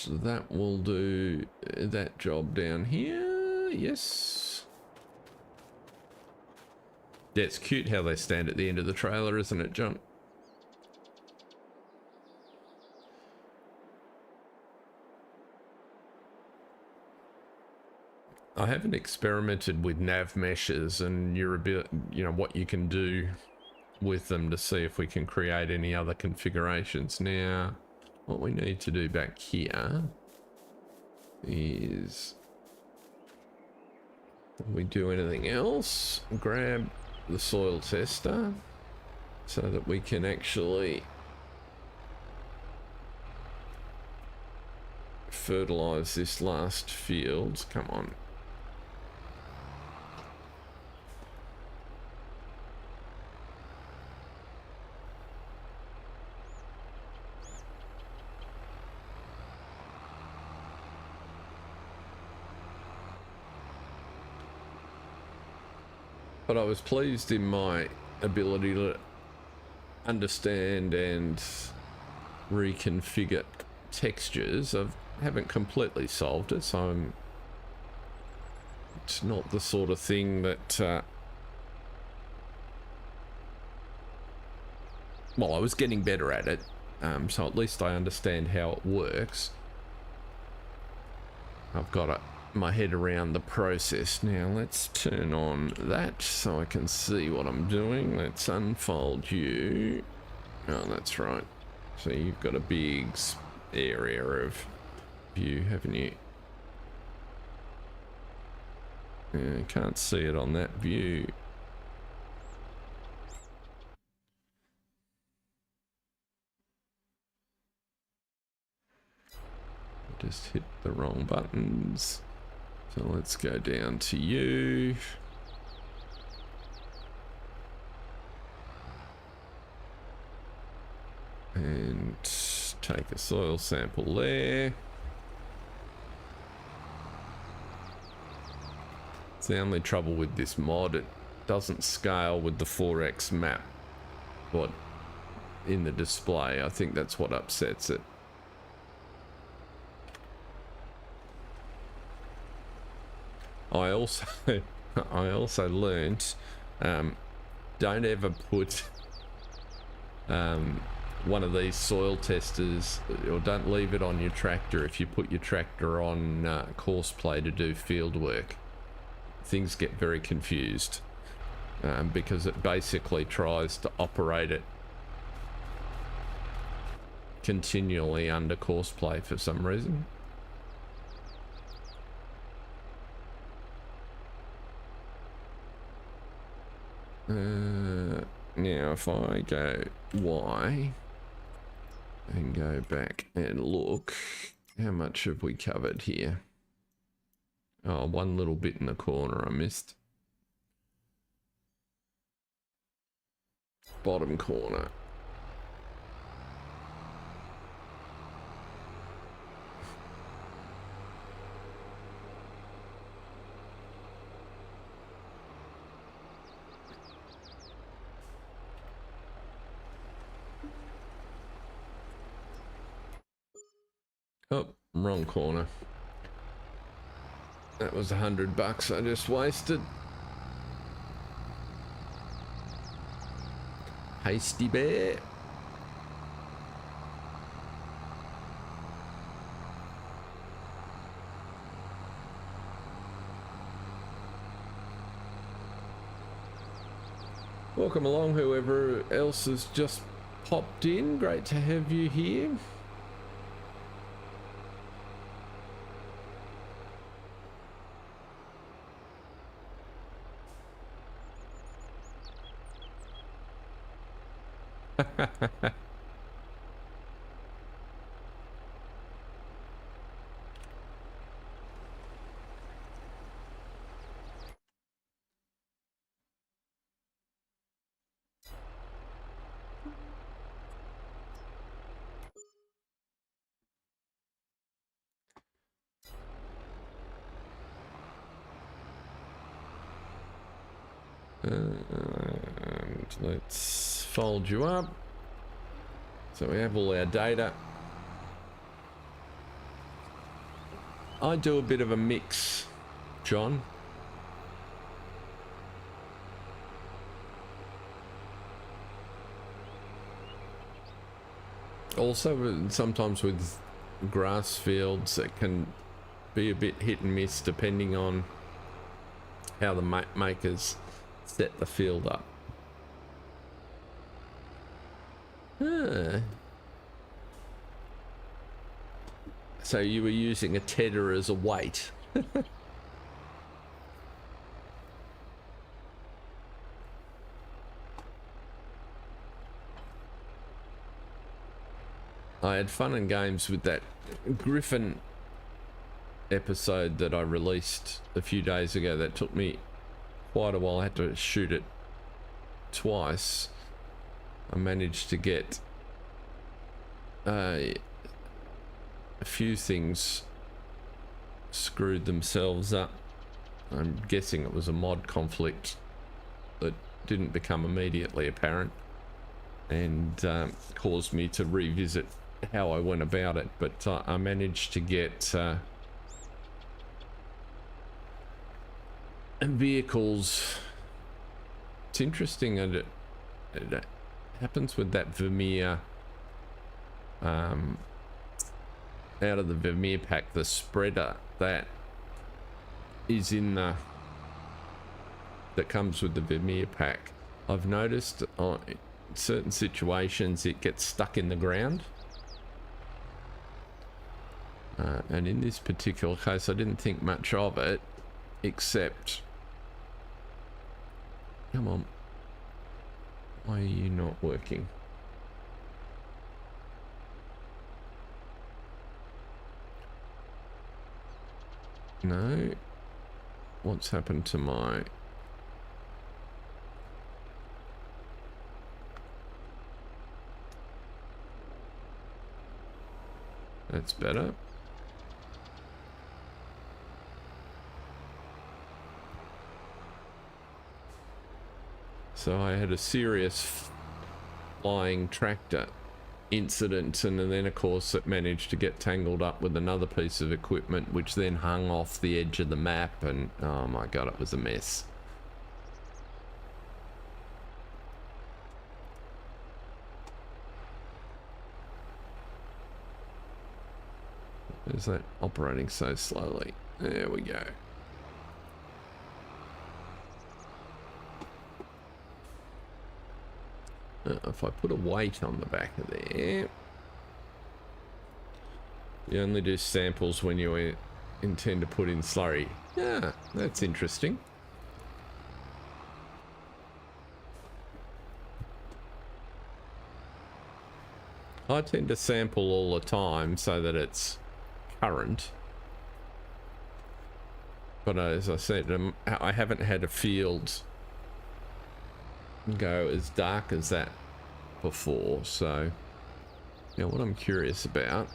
that will do that job down here. Yes. Yeah, it's cute how they stand at the end of the trailer, isn't it, John? I haven't experimented with nav meshes and your ability, you know, what you can do with them to see if we can create any other configurations. Now, what we need to do back here is, if we do anything else, grab the soil tester so that we can actually fertilize this last field. Come on. But I was pleased in my ability to understand and reconfigure textures. I haven't completely solved it, so it's not the sort of thing that well, I was getting better at it, so at least I understand how it works. I've got my head around the process. Now let's turn on that so I can see what I'm doing. Let's unfold you. Oh, that's right. So you've got a big area of view, haven't you? Yeah, can't see it on that view. Just hit the wrong buttons. So let's go down to you. And take a soil sample there. It's the only trouble with this mod, it doesn't scale with the 4x map. what in the display. I think that's what upsets it. I also I also learnt don't ever put one of these soil testers, or don't leave it on your tractor if you put your tractor on course play to do field work. Things get very confused because it basically tries to operate it continually under course play for some reason. Now if I go Y and go back and look, how much have we covered here? Oh, one little bit in the corner I missed. Bottom corner. Oh, wrong corner. That was $100 I just wasted. Hasty bear. Welcome along, whoever else has just popped in. Great to have you here. And let's fold you up so we have all our data. I do a bit of a mix, John. Also, sometimes with grass fields, it can be a bit hit and miss depending on how the makers set the field up. So you were using a tedder as a weight. I had fun and games with that Griffin episode that I released a few days ago. That took me quite a while. I had to shoot it twice. I managed to get a few things screwed themselves up. I'm guessing it was a mod conflict that didn't become immediately apparent and caused me to revisit how I went about it, but I managed to get vehicles. It's interesting, and it happens with that Vermeer out of the Vermeer pack, the spreader that is in the that comes with the Vermeer pack. I've noticed in certain situations it gets stuck in the ground, and in this particular case I didn't think much of it, except, come on, why are you not working? No, what's happened to my that's better. So I had a serious flying tractor incident, and then of course it managed to get tangled up with another piece of equipment which then hung off the edge of the map, and oh my god, it was a mess. Is that operating so slowly? There we go. If I put a weight on the back of there, you only do samples when you intend to put in slurry. Yeah, that's interesting. I tend to sample all the time so that it's current. But as I said, I haven't had a field go as dark as that before, so now what I'm curious about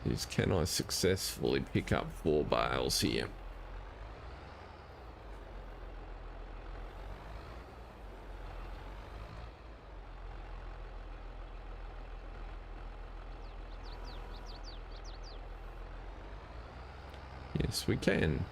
is, can I successfully pick up 4 bales here? Yes, we can.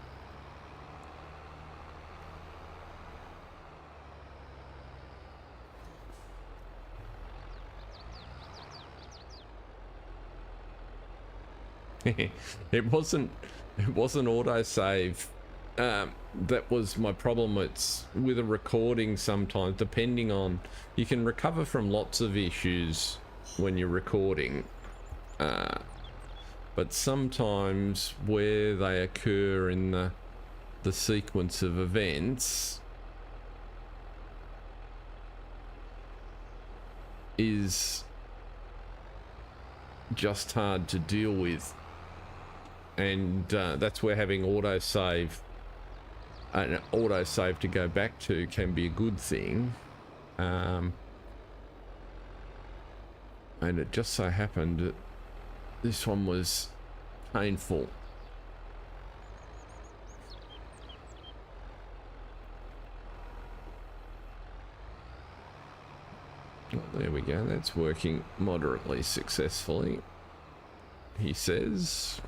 it wasn't autosave. That was my problem. It's with a recording sometimes, depending on, you can recover from lots of issues when you're recording, but sometimes where they occur in the sequence of events is just hard to deal with, and that's where having autosave to go back to can be a good thing. And it just so happened that this one was painful. Oh, there we go, that's working moderately successfully, he says.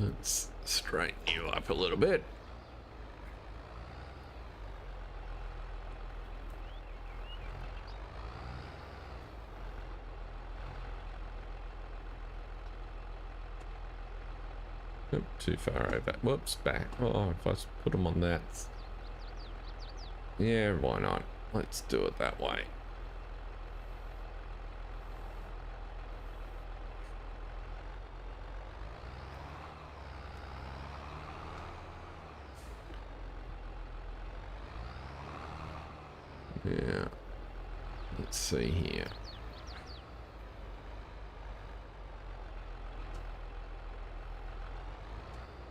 Let's straighten you up a little bit. Oop, too far over. Whoops, back. Oh, if I put them on that. Yeah, why not? Let's do it that way. Yeah. Let's see here.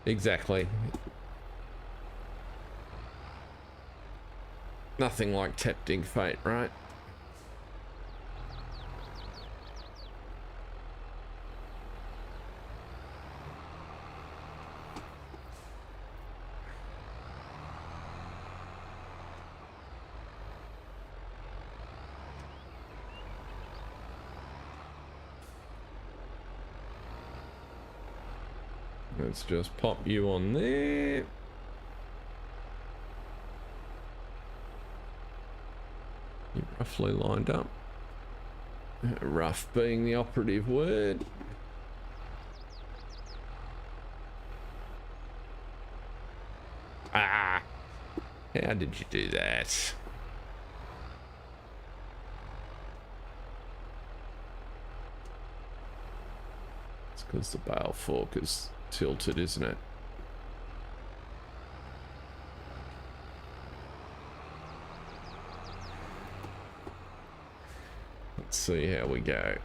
Exactly. Nothing like tempting fate, right? Let's just pop you on there. You're roughly lined up. Rough being the operative word. Ah! How did you do that? It's because the bale fork is tilted, isn't it? Let's see how we go.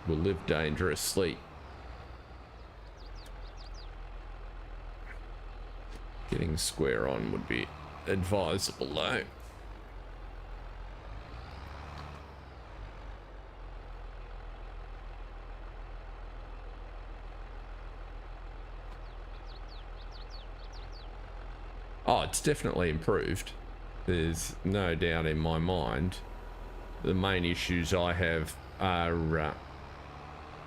We'll live dangerously. Getting square on would be advisable though. Oh, it's definitely improved. There's no doubt in my mind. The main issues I have are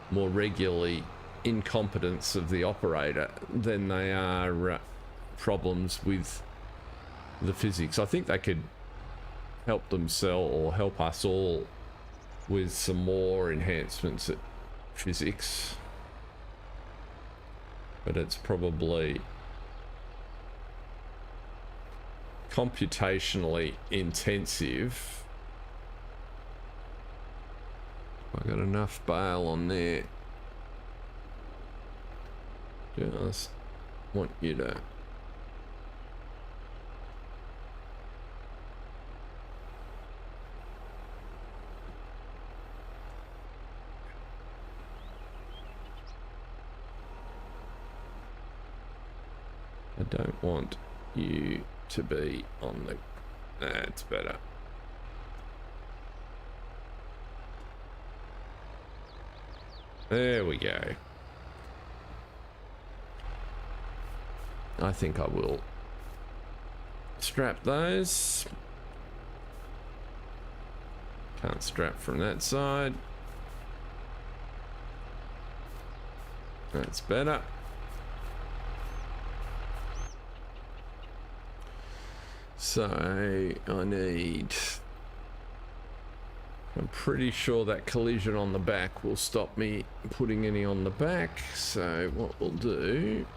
more regularly incompetence of the operator than they are problems with the physics. I think they could help themselves or help us all with some more enhancements at physics, but it's probably computationally intensive. I got enough bale on there. Just want you to I don't want you to be on the... That's better. There we go. I think I will strap those. Can't strap from that side. That's better. So I need... I'm pretty sure that collision on the back will stop me putting any on the back. So what we'll do...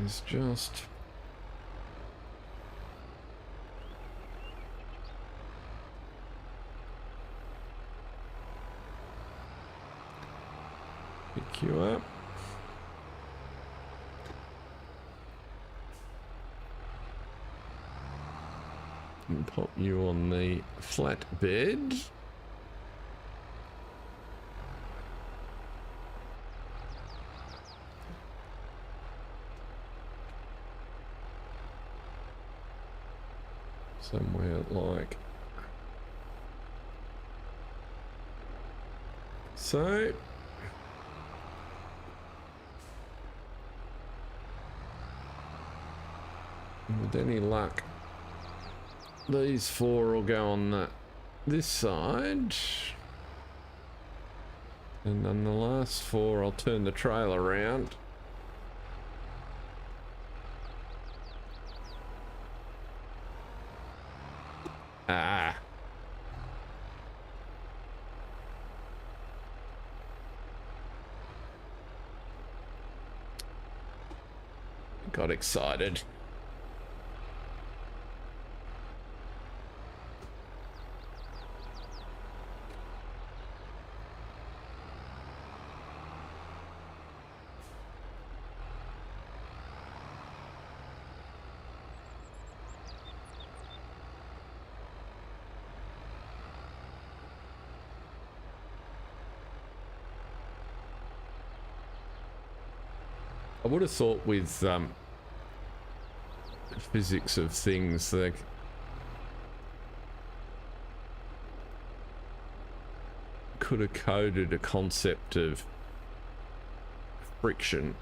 is just... pick you up. And pop you on the flat bed. Somewhere like so. With any luck, these four will go on this side, and then the last four I'll turn the trailer around. Ah. Got excited. I would have thought with physics of things, they could have coded a concept of friction.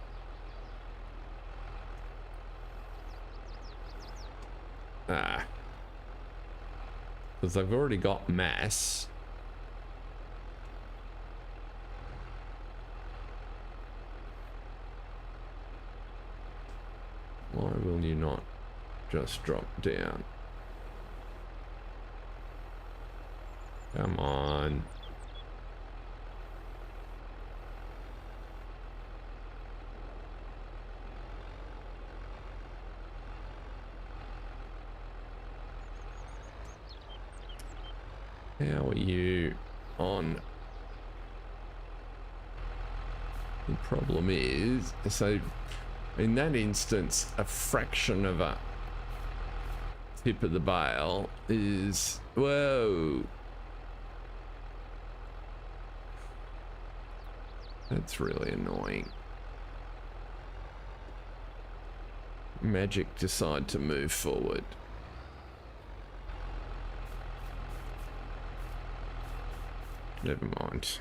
Ah. Because they've already got mass. Why will you not just drop down? Come on. How are you on? The problem is, so in that instance, a fraction of a tip of the bale is, whoa. That's really annoying. Magic decide to move forward. Never mind.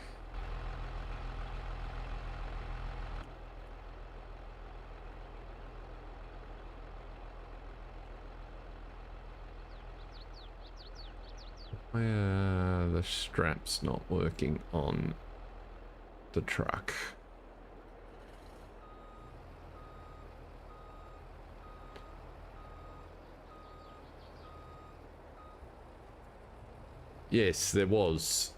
Why are the straps not working on the truck? Yes, there was.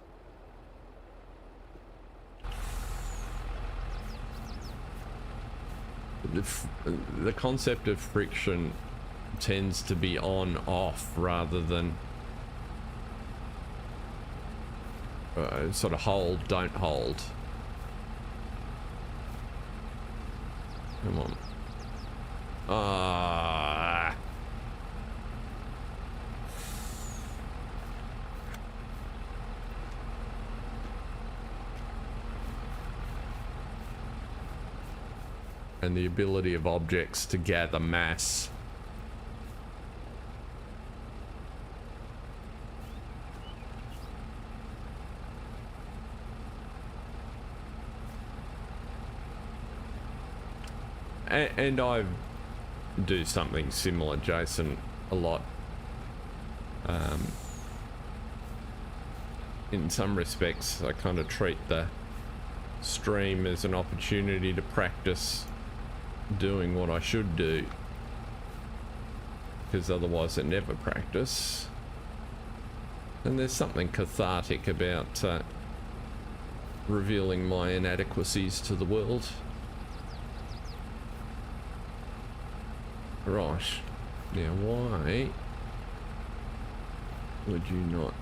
The concept of friction tends to be on off rather than sort of hold, don't hold. Come on. Ah. And the ability of objects to gather mass. And I do something similar, Jason, a lot. In some respects, I kind of treat the stream as an opportunity to practice doing what I should do, because otherwise I never practice. And there's something cathartic about revealing my inadequacies to the world. Right, now why would you not?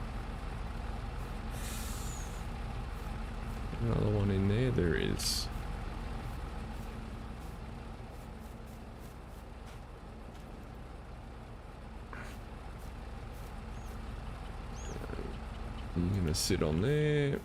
Another one in there, there is. I'm gonna sit on there.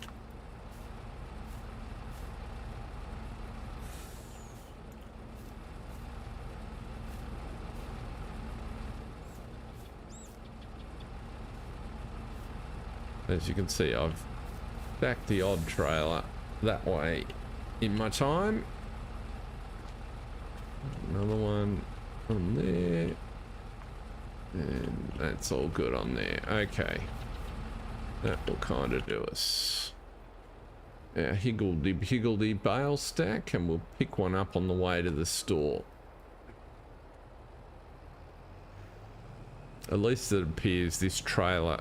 As you can see, I've backed the odd trailer that way in my time. Another one on there. And that's all good on there. Okay. That will kind of do us. Our higgledy bale stack, and we'll pick one up on the way to the store. At least it appears this trailer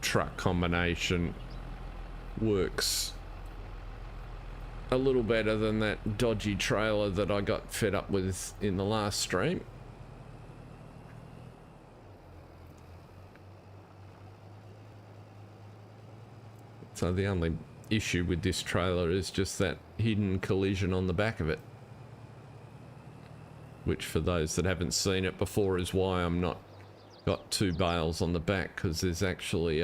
truck combination works a little better than that dodgy trailer that I got fed up with in the last stream. So the only issue with this trailer is just that hidden collision on the back of it, which for those that haven't seen it before is why I'm not got two bales on the back, because there's actually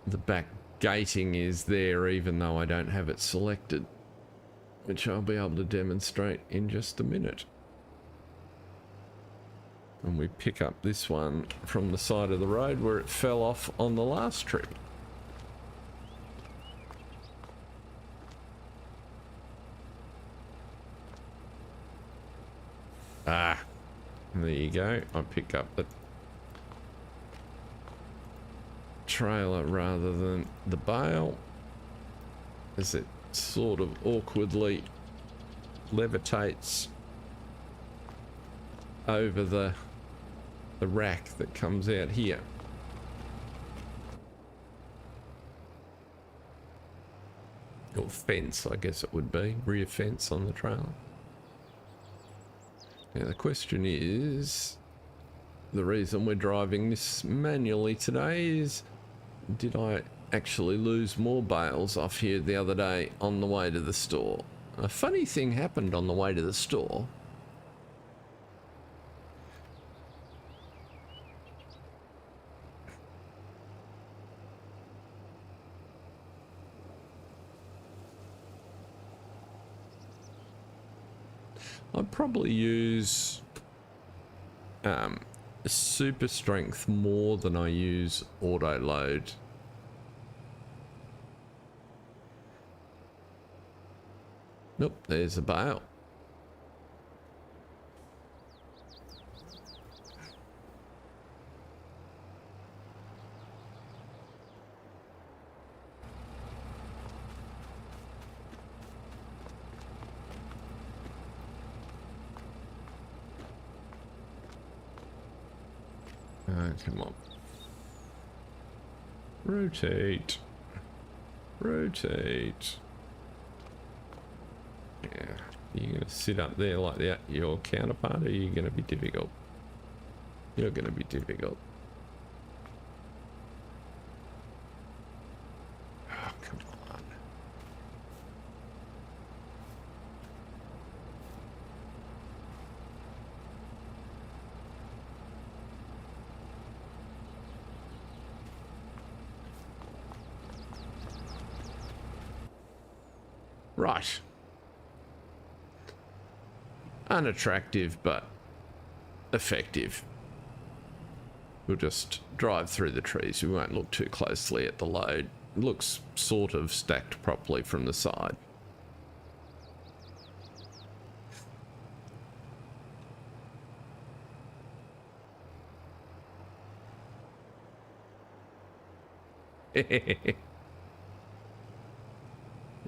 the back gating is there even though I don't have it selected, which I'll be able to demonstrate in just a minute. And we pick up this one from the side of the road where it fell off on the last trip. Ah, there you go. I pick up the trailer rather than the bale, as it sort of awkwardly levitates over the rack that comes out here. Or fence, I guess it would be. Rear fence on the trailer. Now the question is, the reason we're driving this manually today is, did I actually lose more bales off here the other day on the way to the store? A funny thing happened on the way to the store. I'd probably use super strength more than I use auto load. Nope, there's a bale. Come on. Rotate. Rotate. Yeah. You're going to sit up there like that, your counterpart, or are you going to be difficult? You're going to be difficult. Oh, come on. Right. Unattractive, but effective. We'll just drive through the trees. We won't look too closely at the load. It looks sort of stacked properly from the side.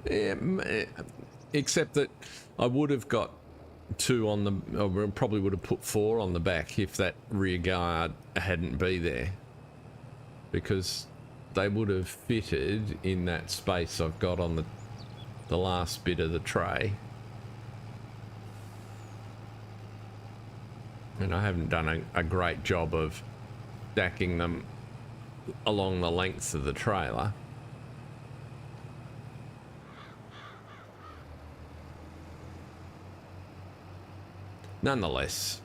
Yeah, except that I would have got 2 on the, or probably would have put 4 on the back if that rear guard hadn't been there, because they would have fitted in that space I've got on the last bit of the tray, and I haven't done a great job of stacking them along the length of the trailer. Nonetheless,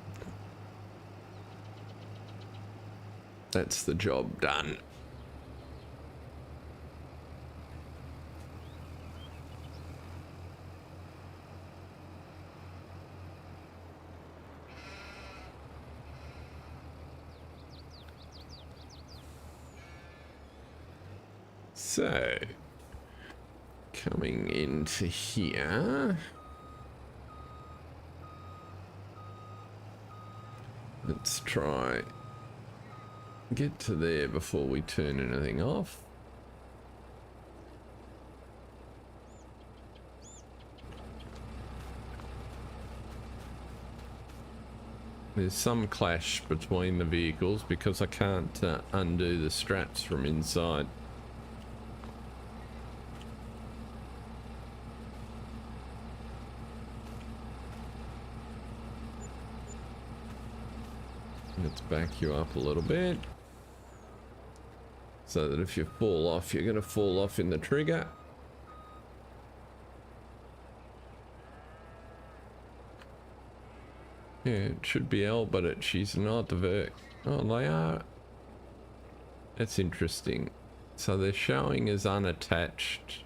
that's the job done. So, coming into here. Let's try get to there before we turn anything off. There's some clash between the vehicles because I can't undo the straps from inside. Let's back you up a little bit so that if you fall off, you're going to fall off in the trigger. Yeah, it should be L, but she's not the vert. Oh, they are. That's interesting. So they're showing as unattached.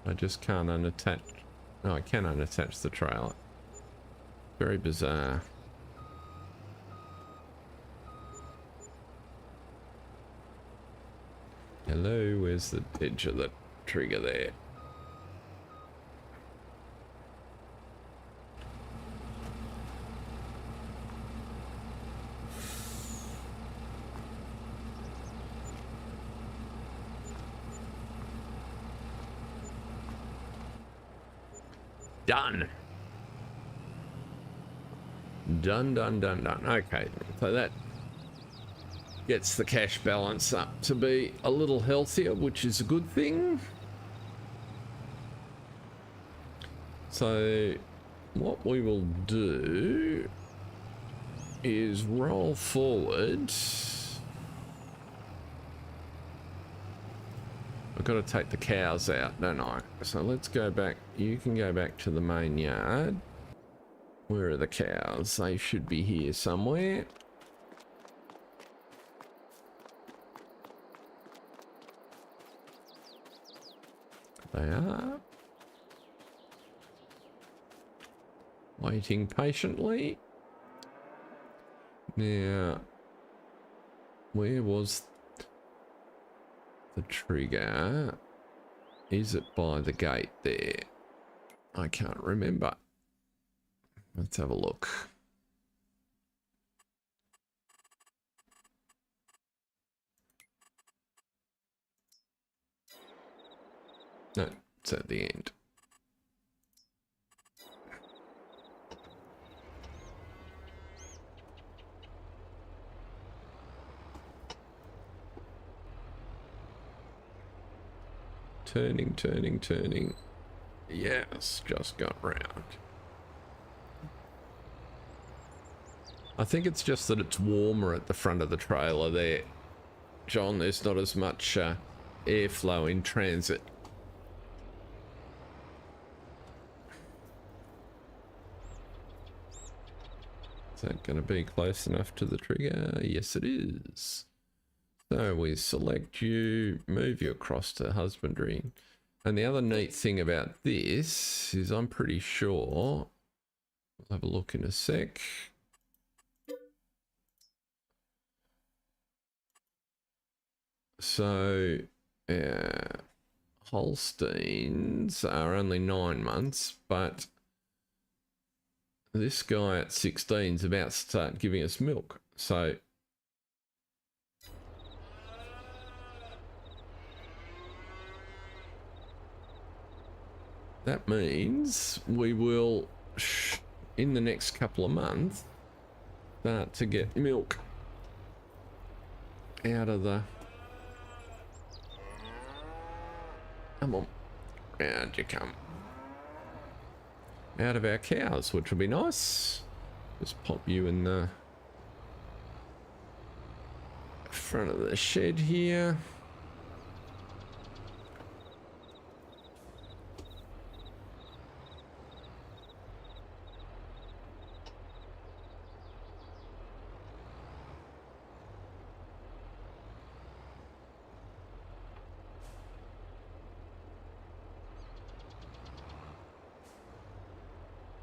I just can't unattach. No, I can unattach the trailer. Very bizarre. Hello, where's the edge of the trigger there? Done. Done, done, done, done. Okay, so that gets the cash balance up to be a little healthier, which is a good thing. So what we will do is roll forward. I've got to take the cows out, don't I? So let's go back. You can go back to the main yard. Where are the cows? They should be here somewhere. They are. Waiting patiently. Now, where was the trigger? Is it by the gate there? I can't remember. Let's have a look. No, it's at the end. Turning, turning, turning. Yes, just got round. I think it's just that it's warmer at the front of the trailer there, John. There's not as much airflow in transit. Is that going to be close enough to the trigger? Yes, it is. So we select you, move you across to husbandry. And the other neat thing about this is I'm pretty sure, we'll have a look in a sec. So Holsteins are only 9 months, but this guy at 16 is about to start giving us milk. So that means we will, in the next couple of months, start to get milk out of the... Come on, round you come. Out of our cows, which will be nice. Just pop you in the front of the shed here.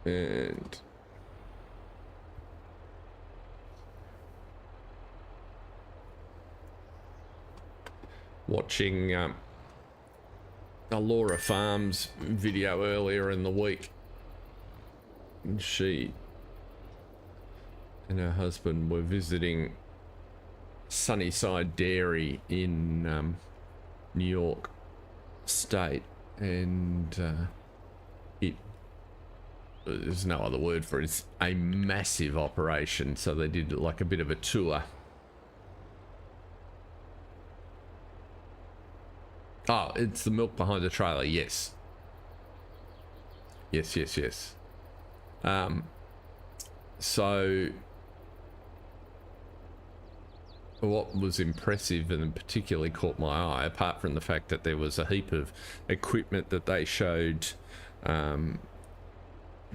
And watching Laura Farm's video earlier in the week, and she and her husband were visiting Sunnyside Dairy in New York State, and there's no other word for it. It's a massive operation. So they did like a bit of a tour. Oh, it's the milk behind the trailer. Yes. Yes, yes, yes. So what was impressive and particularly caught my eye, apart from the fact that there was a heap of equipment that they showed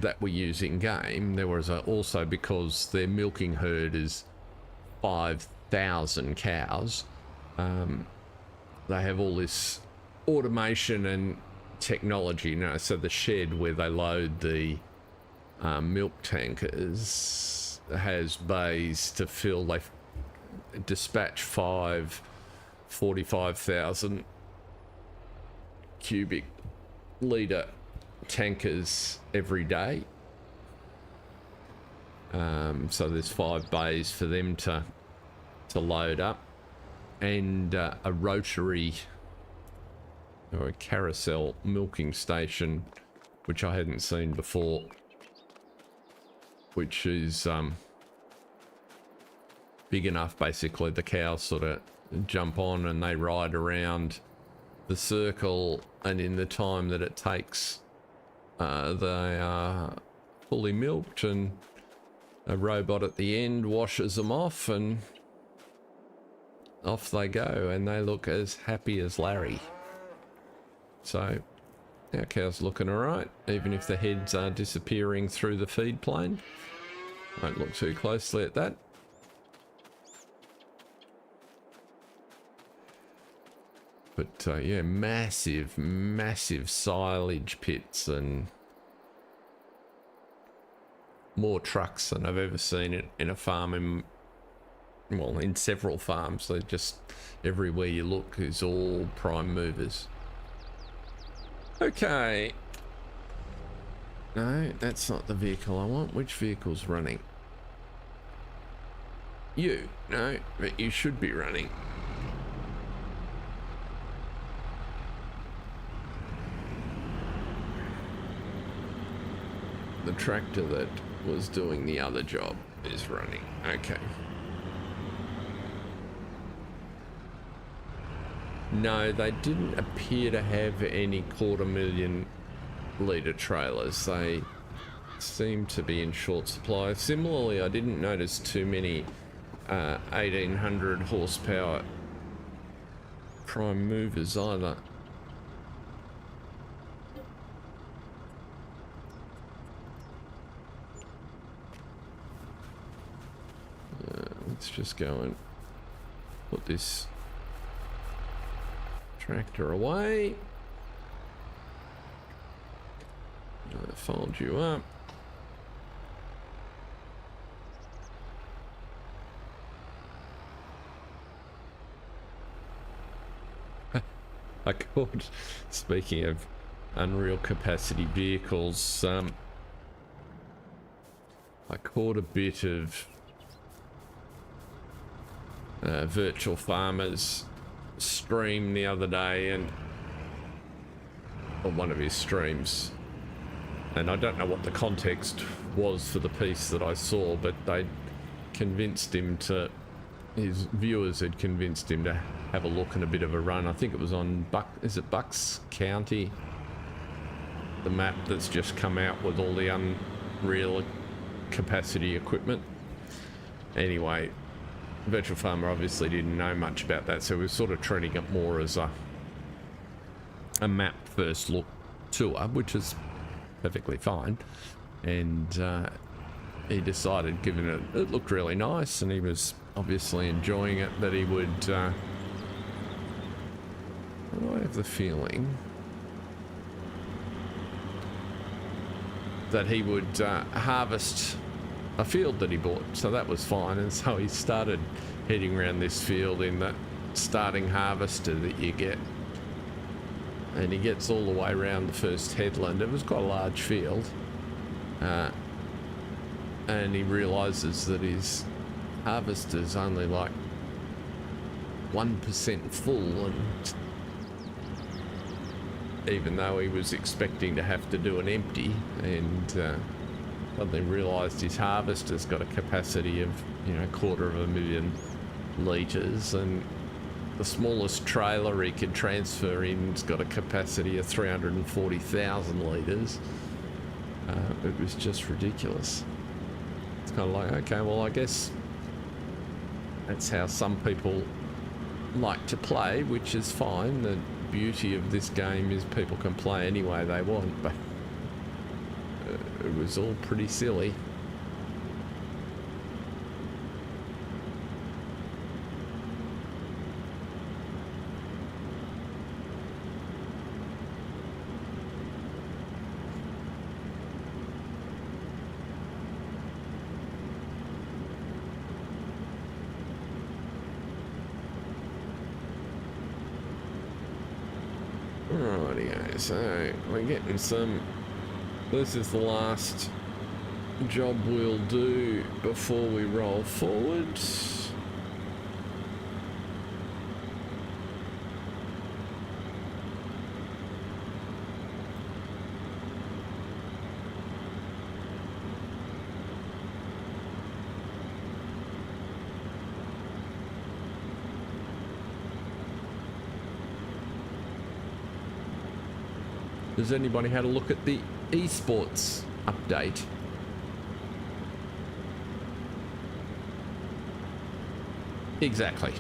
that we use in game, there was also, because their milking herd is 5,000 cows, they have all this automation and technology, so the shed where they load the milk tankers has bays to fill. They dispatch 45,000 cubic litre tankers every day. So there's 5 bays for them to load up, and a rotary or a carousel milking station, which I hadn't seen before, which is big enough. Basically the cows sort of jump on and they ride around the circle, and in the time that it takes they are fully milked, and a robot at the end washes them off, and off they go, and they look as happy as Larry. So our cow's looking all right, even if the heads are disappearing through the feed plane. Won't look too closely at that. But yeah, massive silage pits, and more trucks than I've ever seen in a farm in several farms. They're just everywhere you look is all prime movers. Okay. No, that's not the vehicle I want. Which vehicle's running? You. No, but you should be running. The tractor that was doing the other job is running. Okay. No, they didn't appear to have any 250,000 litre trailers. They seem to be in short supply. Similarly, I didn't notice too many 1800 horsepower prime movers either. Let's just go and put this tractor away. Fold you up. I caught, speaking of unreal capacity vehicles, I caught a bit of Virtual Farmer's stream the other day, and on one of his streams, and I don't know what the context was for the piece that I saw, but they convinced him to, his viewers had convinced him to have a look and a bit of a run. I think it was on Bucks County, the map that's just come out with all the unreal capacity equipment. Anyway, Virtual Farmer obviously didn't know much about that, so we were sort of treating it more as a map first look tour, which is perfectly fine. And he decided, given it looked really nice and he was obviously enjoying it, that he would I have the feeling that he would harvest a field that he bought, so that was fine. And so he started heading around this field in that starting harvester that you get, and he gets all the way around the first headland. It was quite a large field, and he realizes that his harvester's only like 1% full, and even though he was expecting to have to do an empty, and suddenly realised his harvester's got a capacity of, 250,000 litres, and the smallest trailer he could transfer in's got a capacity of 340,000 litres. It was just ridiculous. It's kind of like, okay, well, I guess that's how some people like to play, which is fine. The beauty of this game is people can play any way they want, but it was all pretty silly. Rightio, so we're getting some. This is the last job we'll do before we roll forward. Has anybody had a look at the esports update? Exactly.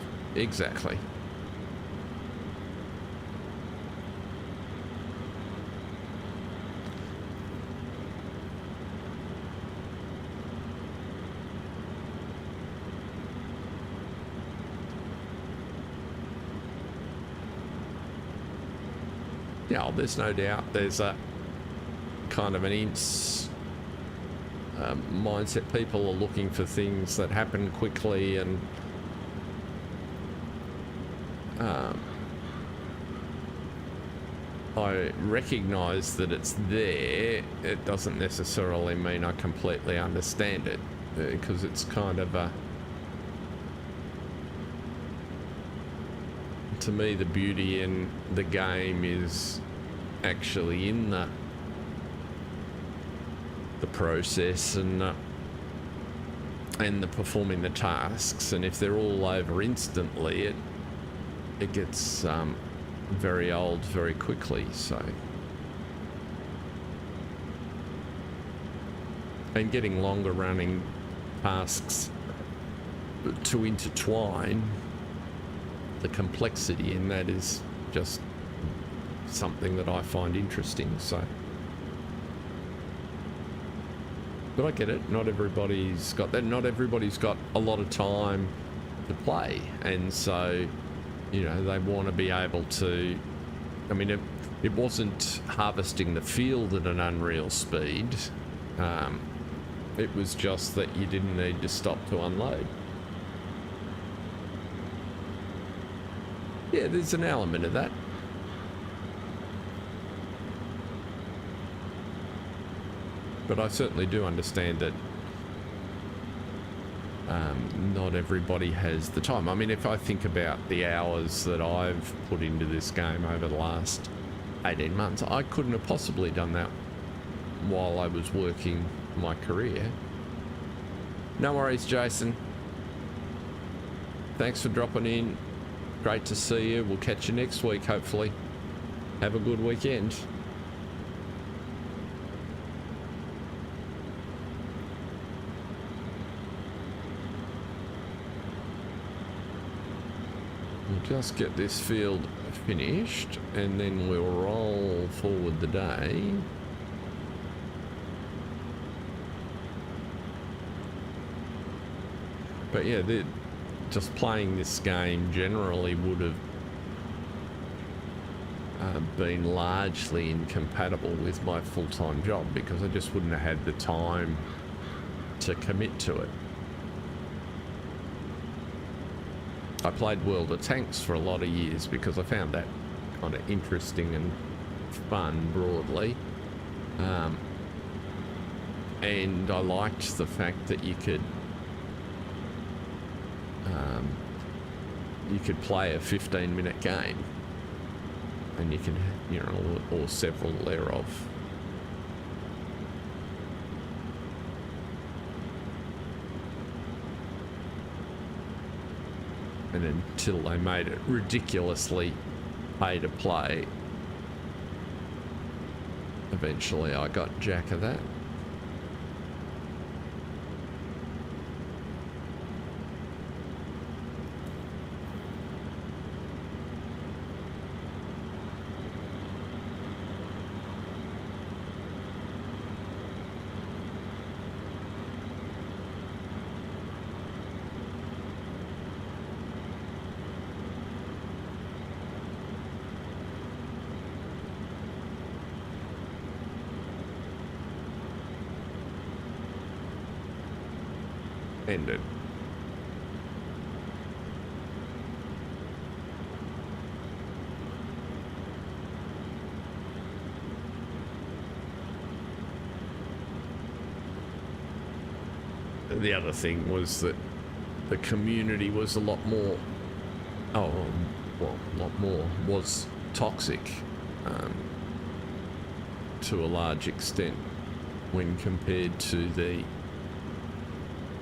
Yeah, there's no doubt there's a kind of an mindset. People are looking for things that happen quickly, and I recognize that it's there. It doesn't necessarily mean I completely understand it, because it's kind of a, to me, the beauty in the game is actually in the process and the performing the tasks. And if they're all over instantly, it gets very old very quickly. So, and getting longer running tasks to intertwine, the complexity in that is just something that I find interesting. So, but I get it, not everybody's got that. Not everybody's got a lot of time to play, and so, you know, they want to be able to, I mean, it wasn't harvesting the field at an unreal speed. It was just that you didn't need to stop to unload. Yeah, there's an element of that. But I certainly do understand that not everybody has the time. I mean, if I think about the hours that I've put into this game over the last 18 months, I couldn't have possibly done that while I was working my career. No worries, Jason. Thanks for dropping in. Great to see you. We'll catch you next week, hopefully. Have a good weekend. We'll just get this field finished, and then we'll roll forward the day. But yeah, just playing this game generally would have been largely incompatible with my full-time job, because I just wouldn't have had the time to commit to it. I played World of Tanks for a lot of years because I found that kind of interesting and fun broadly. And I liked the fact that you could play a 15-minute game, and you can, you know, or several thereof. And until they made it ridiculously pay to play, eventually I got jack of that. Ended. The other thing was that the community was a lot more, was toxic to a large extent when compared to the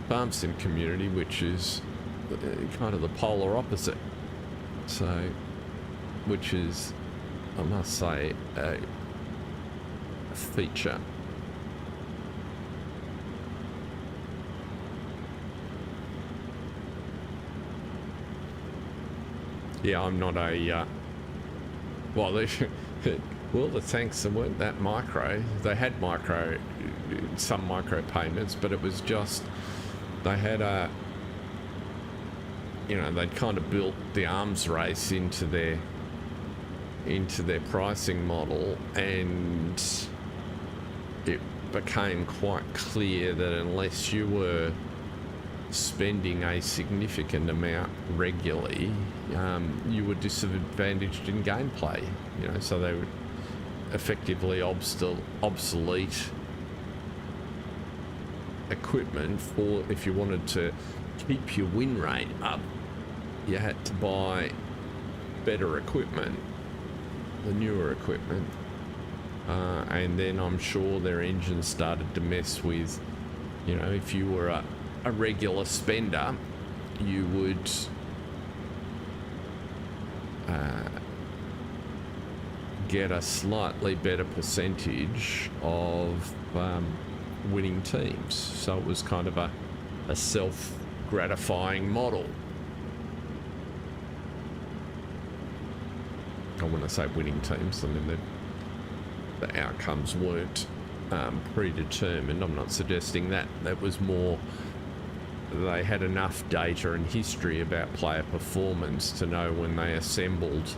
Farm Sim community, which is kind of the polar opposite. So, which is, I must say, a feature. Yeah, I'm not a, well, the tanks weren't that micro. They had some micro payments, but it was just, they had a, you know, they'd kind of built the arms race into their pricing model, and it became quite clear that unless you were spending a significant amount regularly, you were disadvantaged in gameplay. You know, so they were effectively obsolete equipment for if you wanted to keep your win rate up. You had to buy better equipment, the newer equipment, and then I'm sure their engines started to mess with, you know, if you were a regular spender, you would get a slightly better percentage of winning teams. So it was kind of a self-gratifying model. When I say winning teams, I mean the outcomes weren't predetermined. I'm not suggesting that. That was more, they had enough data and history about player performance to know when they assembled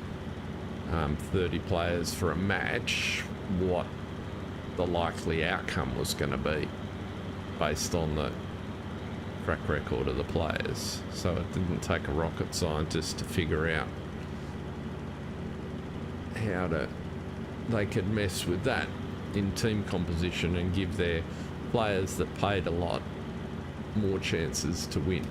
30 players for a match what the likely outcome was going to be based on the track record of the players. So it didn't take a rocket scientist to figure out how they could mess with that in team composition and give their players that paid a lot more chances to win.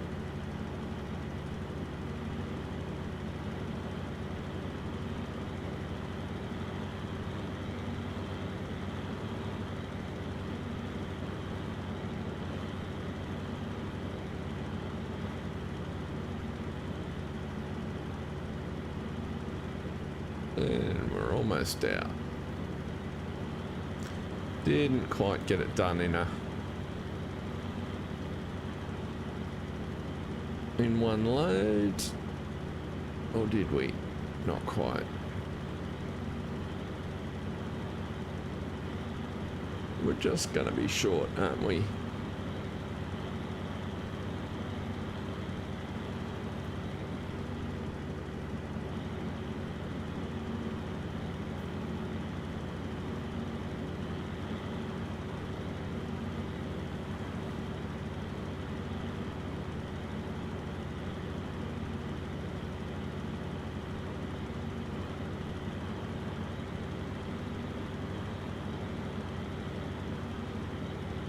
And we're almost out. Didn't quite get it done in one load. Or did we? Not quite. We're just gonna be short, aren't we?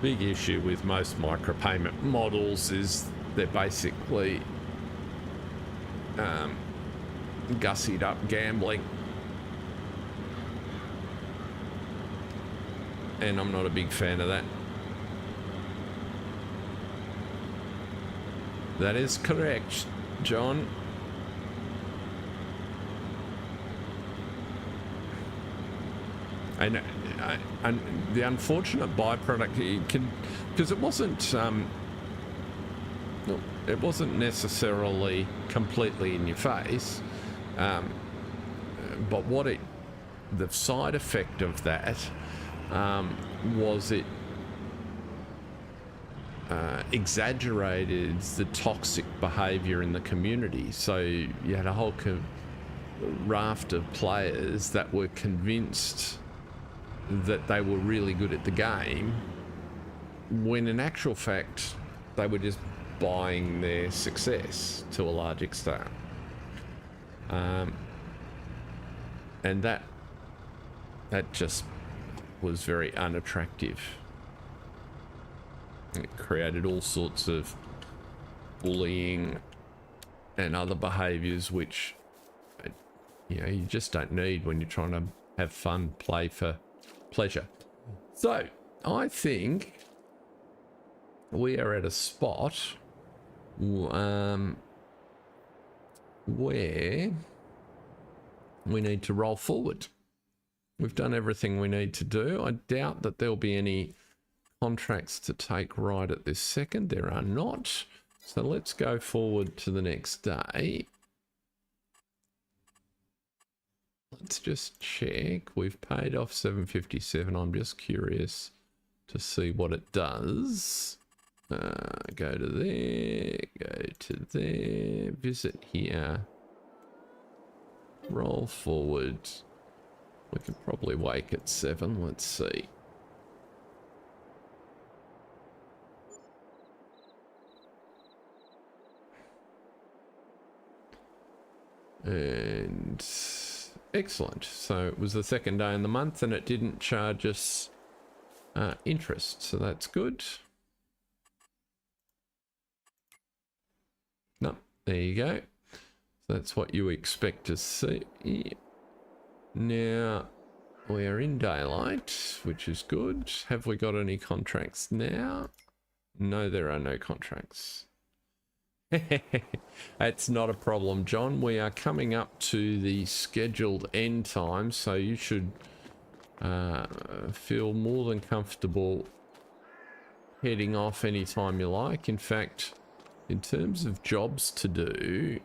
Big issue with most micropayment models is they're basically gussied up gambling, and I'm not a big fan of that. That is correct, John. And the unfortunate byproduct, because it wasn't necessarily completely in your face, but the side effect of that was it exaggerated the toxic behavior in the community. So you had a whole raft of players that were convinced that they were really good at the game, when in actual fact they were just buying their success to a large extent, and that just was very unattractive. It created all sorts of bullying and other behaviors which, you know, you just don't need when you're trying to have fun, play for pleasure. So I think we are at a spot where we need to roll forward. We've done everything we need to do. I doubt that there'll be any contracts to take right at this second. There are not. So let's go forward to the next day. Let's just check. We've paid off 757. I'm just curious to see what it does. Go to there, go to there, visit here, roll forward. We can probably wake at 7. Let's see. And excellent. So it was the second day in the month and it didn't charge us interest, so that's good. No, there you go. So that's what you expect to see. Now we're in daylight, which is good. Have we got any contracts now? No, there are no contracts. That's not a problem, John. We are coming up to the scheduled end time, so you should feel more than comfortable heading off anytime you like. In fact, in terms of jobs to do,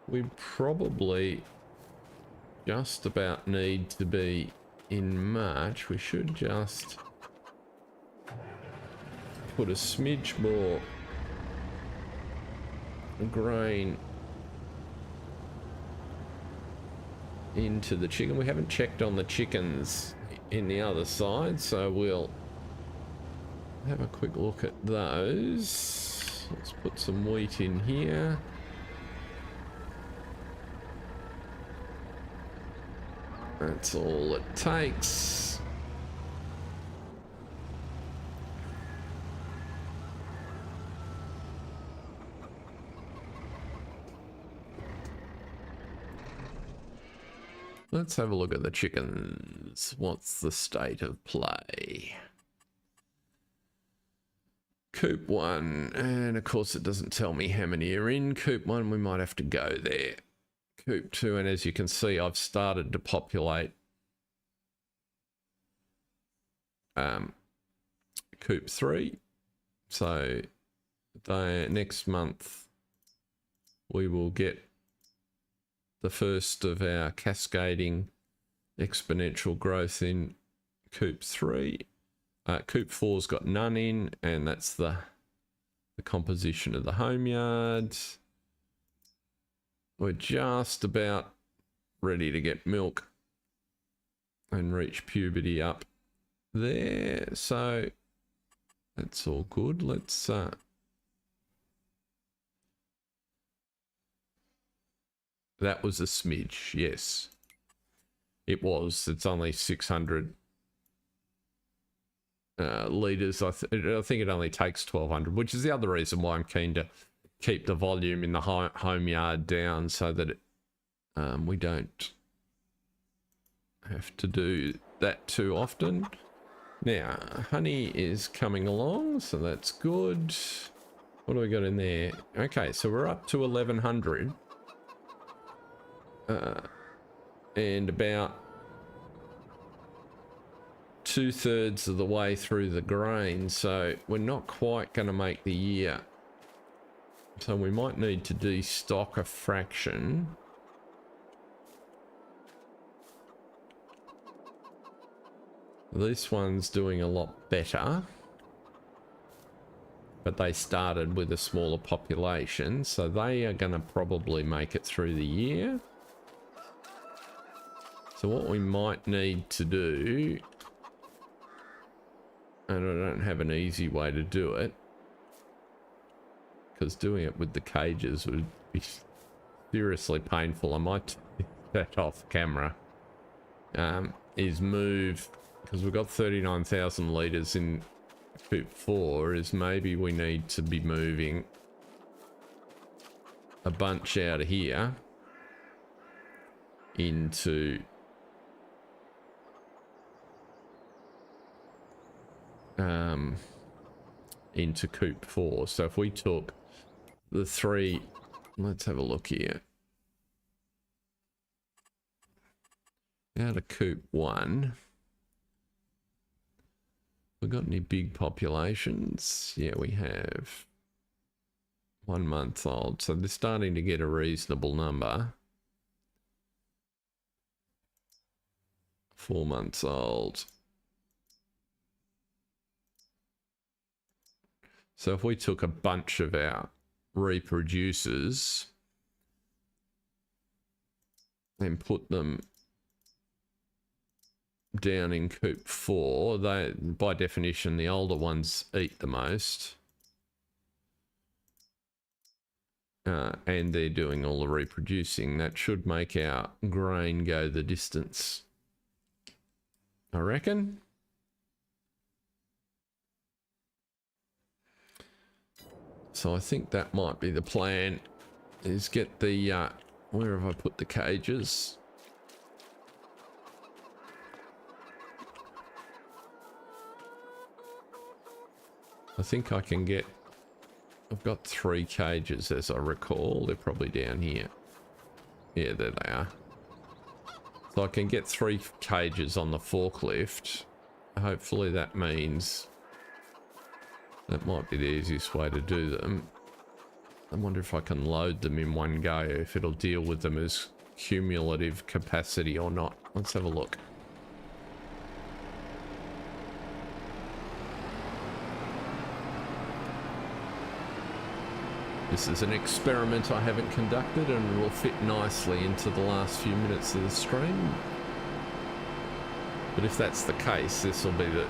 we probably just about need to be in March. We should just put a smidge more grain into the chicken. We haven't checked on the chickens in the other side, so we'll have a quick look at those. Let's put some wheat in here. That's all it takes. Let's have a look at the chickens. What's the state of play? Coop 1, and of course it doesn't tell me how many are in Coop 1. We might have to go there. Coop 2, and as you can see, I've started to populate Coop 3. So next month we will get the first of our cascading exponential growth in Coop 3. Coop 4's got none in, and that's the composition of the home yards. We're just about ready to get milk and reach puberty up there, so that's all good. Let's that was a smidge, yes. It was. It's only 600 litres. I think it only takes 1,200, which is the other reason why I'm keen to keep the volume in the home yard down, so that we don't have to do that too often. Now, honey is coming along, so that's good. What do we got in there? Okay, so we're up to 1,100. And about 2/3 of the way through the grain, so we're not quite going to make the year. So we might need to destock a fraction. This one's doing a lot better, but they started with a smaller population, so they are going to probably make it through the year. So what we might need to do, and I don't have an easy way to do it, because doing it with the cages would be seriously painful. I might take that off camera. Is move, because we've got 39,000 litres in Coop 4, is maybe we need to be moving a bunch out of here into Coop 4. So if we took the 3, let's have a look here. Out of Coop 1. We got any big populations? Yeah, we have. 1 month old. So they're starting to get a reasonable number. 4 months old. So if we took a bunch of our reproducers and put them down in Coop 4, they, by definition, the older ones eat the most. and they're doing all the reproducing. That should make our grain go the distance, I reckon. So I think that might be the plan, is get the, where have I put the cages? I think I can get, I've got 3 cages as I recall. They're probably down here. Yeah, there they are. So I can get 3 cages on the forklift. Hopefully that means that might be the easiest way to do them. I wonder if I can load them in one go, if it'll deal with them as cumulative capacity or not. Let's have a look. This is an experiment I haven't conducted, and it will fit nicely into the last few minutes of the stream. But if that's the case, this will be the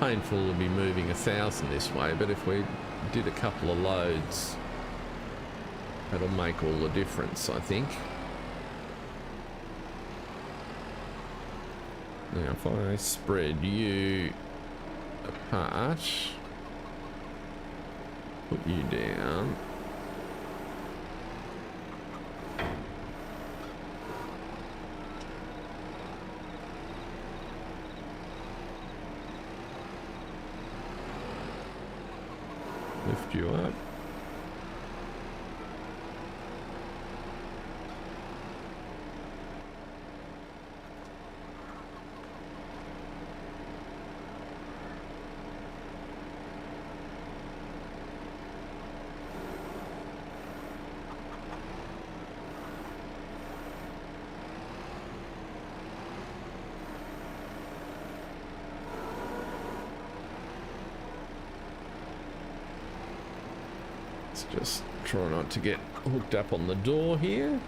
painful to be moving 1,000 this way, but if we did a couple of loads, that'll make all the difference, I think. Now if I spread you apart, put you down, lift you up. Just try not to get hooked up on the door here.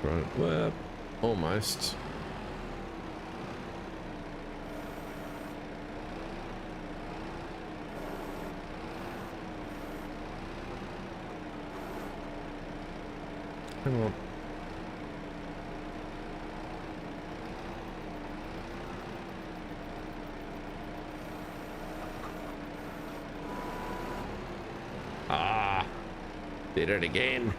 Right, well, almost. Come on. Did it again.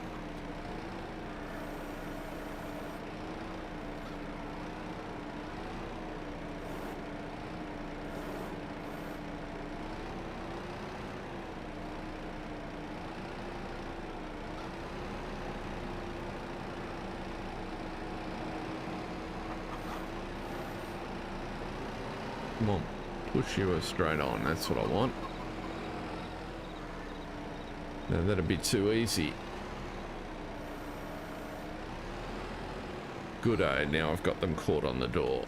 Come on, push you straight on. That's what I want. No, that'd be too easy. Good, now I've got them caught on the door.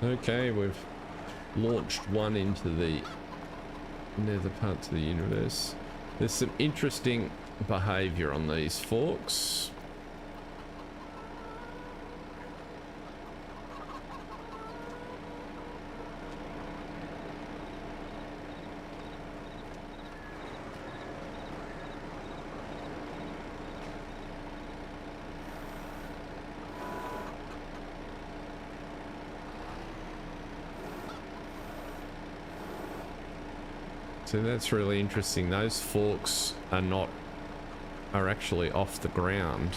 Okay, we've launched one into the nether parts of the universe. There's some interesting behavior on these forks. So that's really interesting. Those forks are actually off the ground.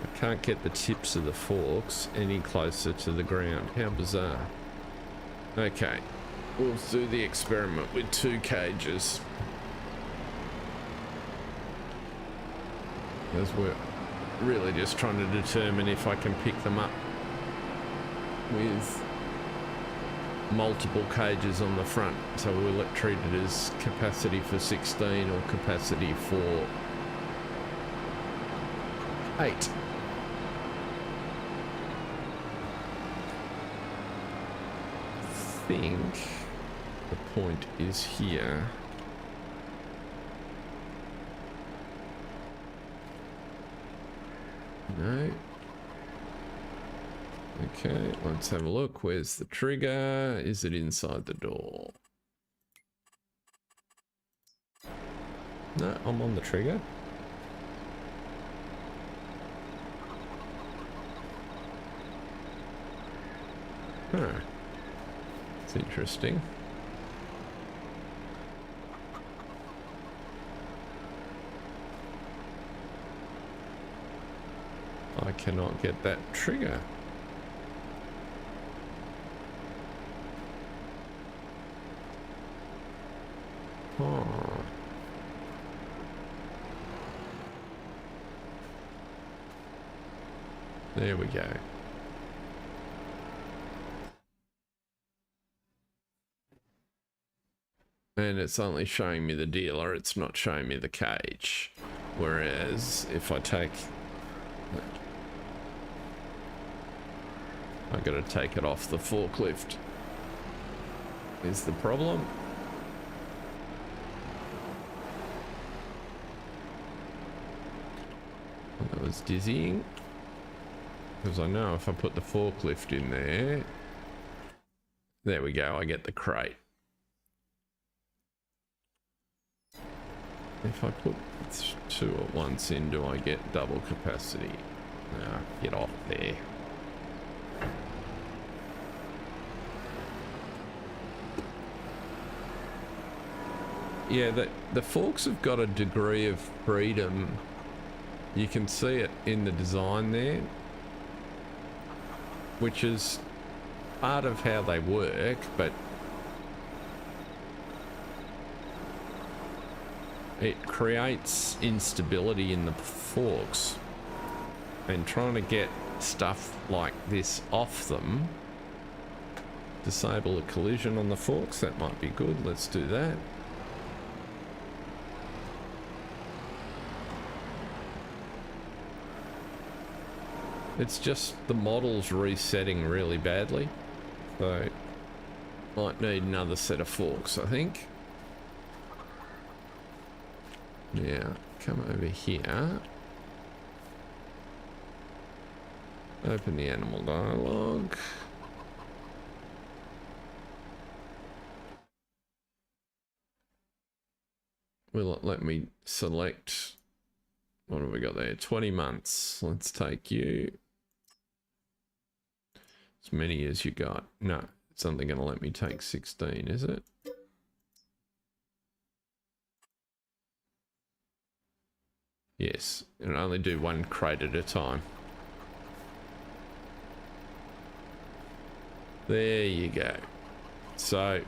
I can't get the tips of the forks any closer to the ground. How bizarre. Okay, we'll do the experiment with 2 cages. As we're really just trying to determine if I can pick them up with multiple cages on the front, so we'll treat it as capacity for 16 or capacity for 8. I think the point is here. No. Okay, let's have a look. Where's the trigger? Is it inside the door? No, I'm on the trigger. Huh. It's interesting. I cannot get that trigger. Oh. There we go. And it's only showing me the dealer, it's not showing me the cage. Whereas if I take... I gotta take it off the forklift. Is the problem. That was dizzying. Because I know if I put the forklift in there... There we go, I get the crate. If I put 2 at once in, do I get double capacity? Nah, get off there. Yeah, the forks have got a degree of freedom. You can see it in the design there, which is part of how they work, but it creates instability in the forks, and trying to get stuff like this off them. Disable a collision on the forks, that might be good. Let's do that. It's just the model's resetting really badly, so might need another set of forks, I think. Now, come over here. Open the animal dialogue. Will it let me select? What have we got there? 20 months. Let's take you. As many as you got. No, it's only going to let me take 16, is it? Yes, it'll only do 1 crate at a time. There you go. So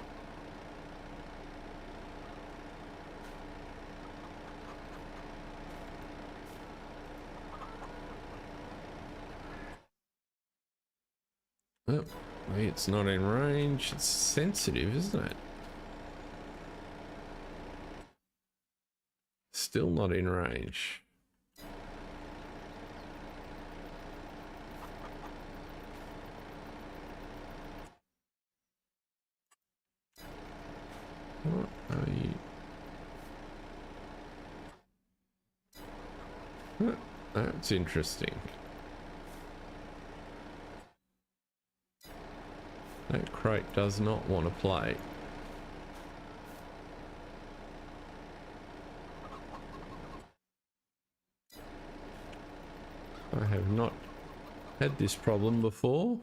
oh, it's not in range. It's sensitive, isn't it? Still not in range. What are you? Huh, that's interesting. That crate does not want to play. I have not had this problem before.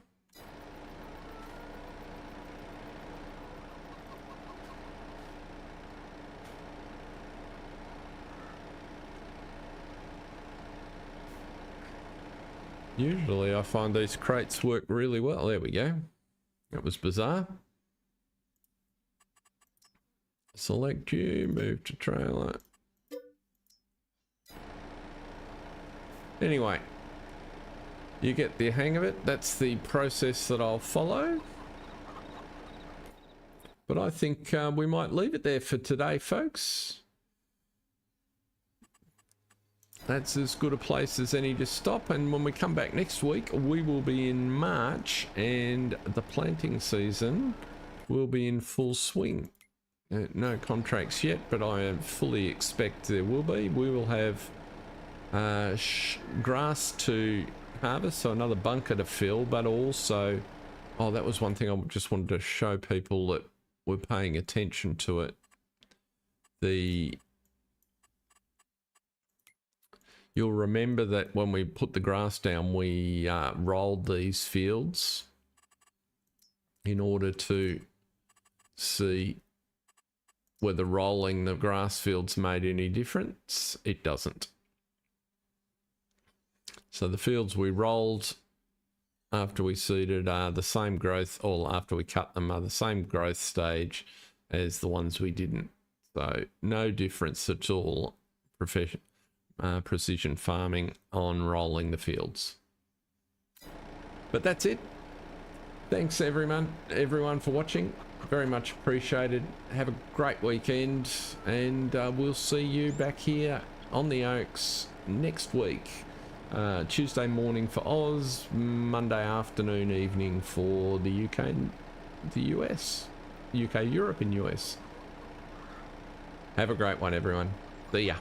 Usually I find these crates work really well. There we go. That was bizarre. Select you, move to trailer. Anyway, you get the hang of it. That's the process that I'll follow. But I think we might leave it there for today, folks. That's as good a place as any to stop. And when we come back next week, we will be in March and the planting season will be in full swing. No contracts yet, but I fully expect there will be. We will have grass to harvest, so another bunker to fill, but also, oh, that was one thing I just wanted to show people that were paying attention to it. You'll remember that when we put the grass down, we rolled these fields in order to see whether rolling the grass fields made any difference. It doesn't. So the fields we rolled after we seeded are the same growth, or after we cut them are the same growth stage as the ones we didn't. So no difference at all. Precision farming on rolling the fields. But that's it. Thanks everyone for watching. Very much appreciated. Have a great weekend, and we'll see you back here on the Oaks next week. Tuesday morning for Oz, Monday afternoon, evening for the UK and the US. UK, Europe and US. Have a great one, everyone. See ya.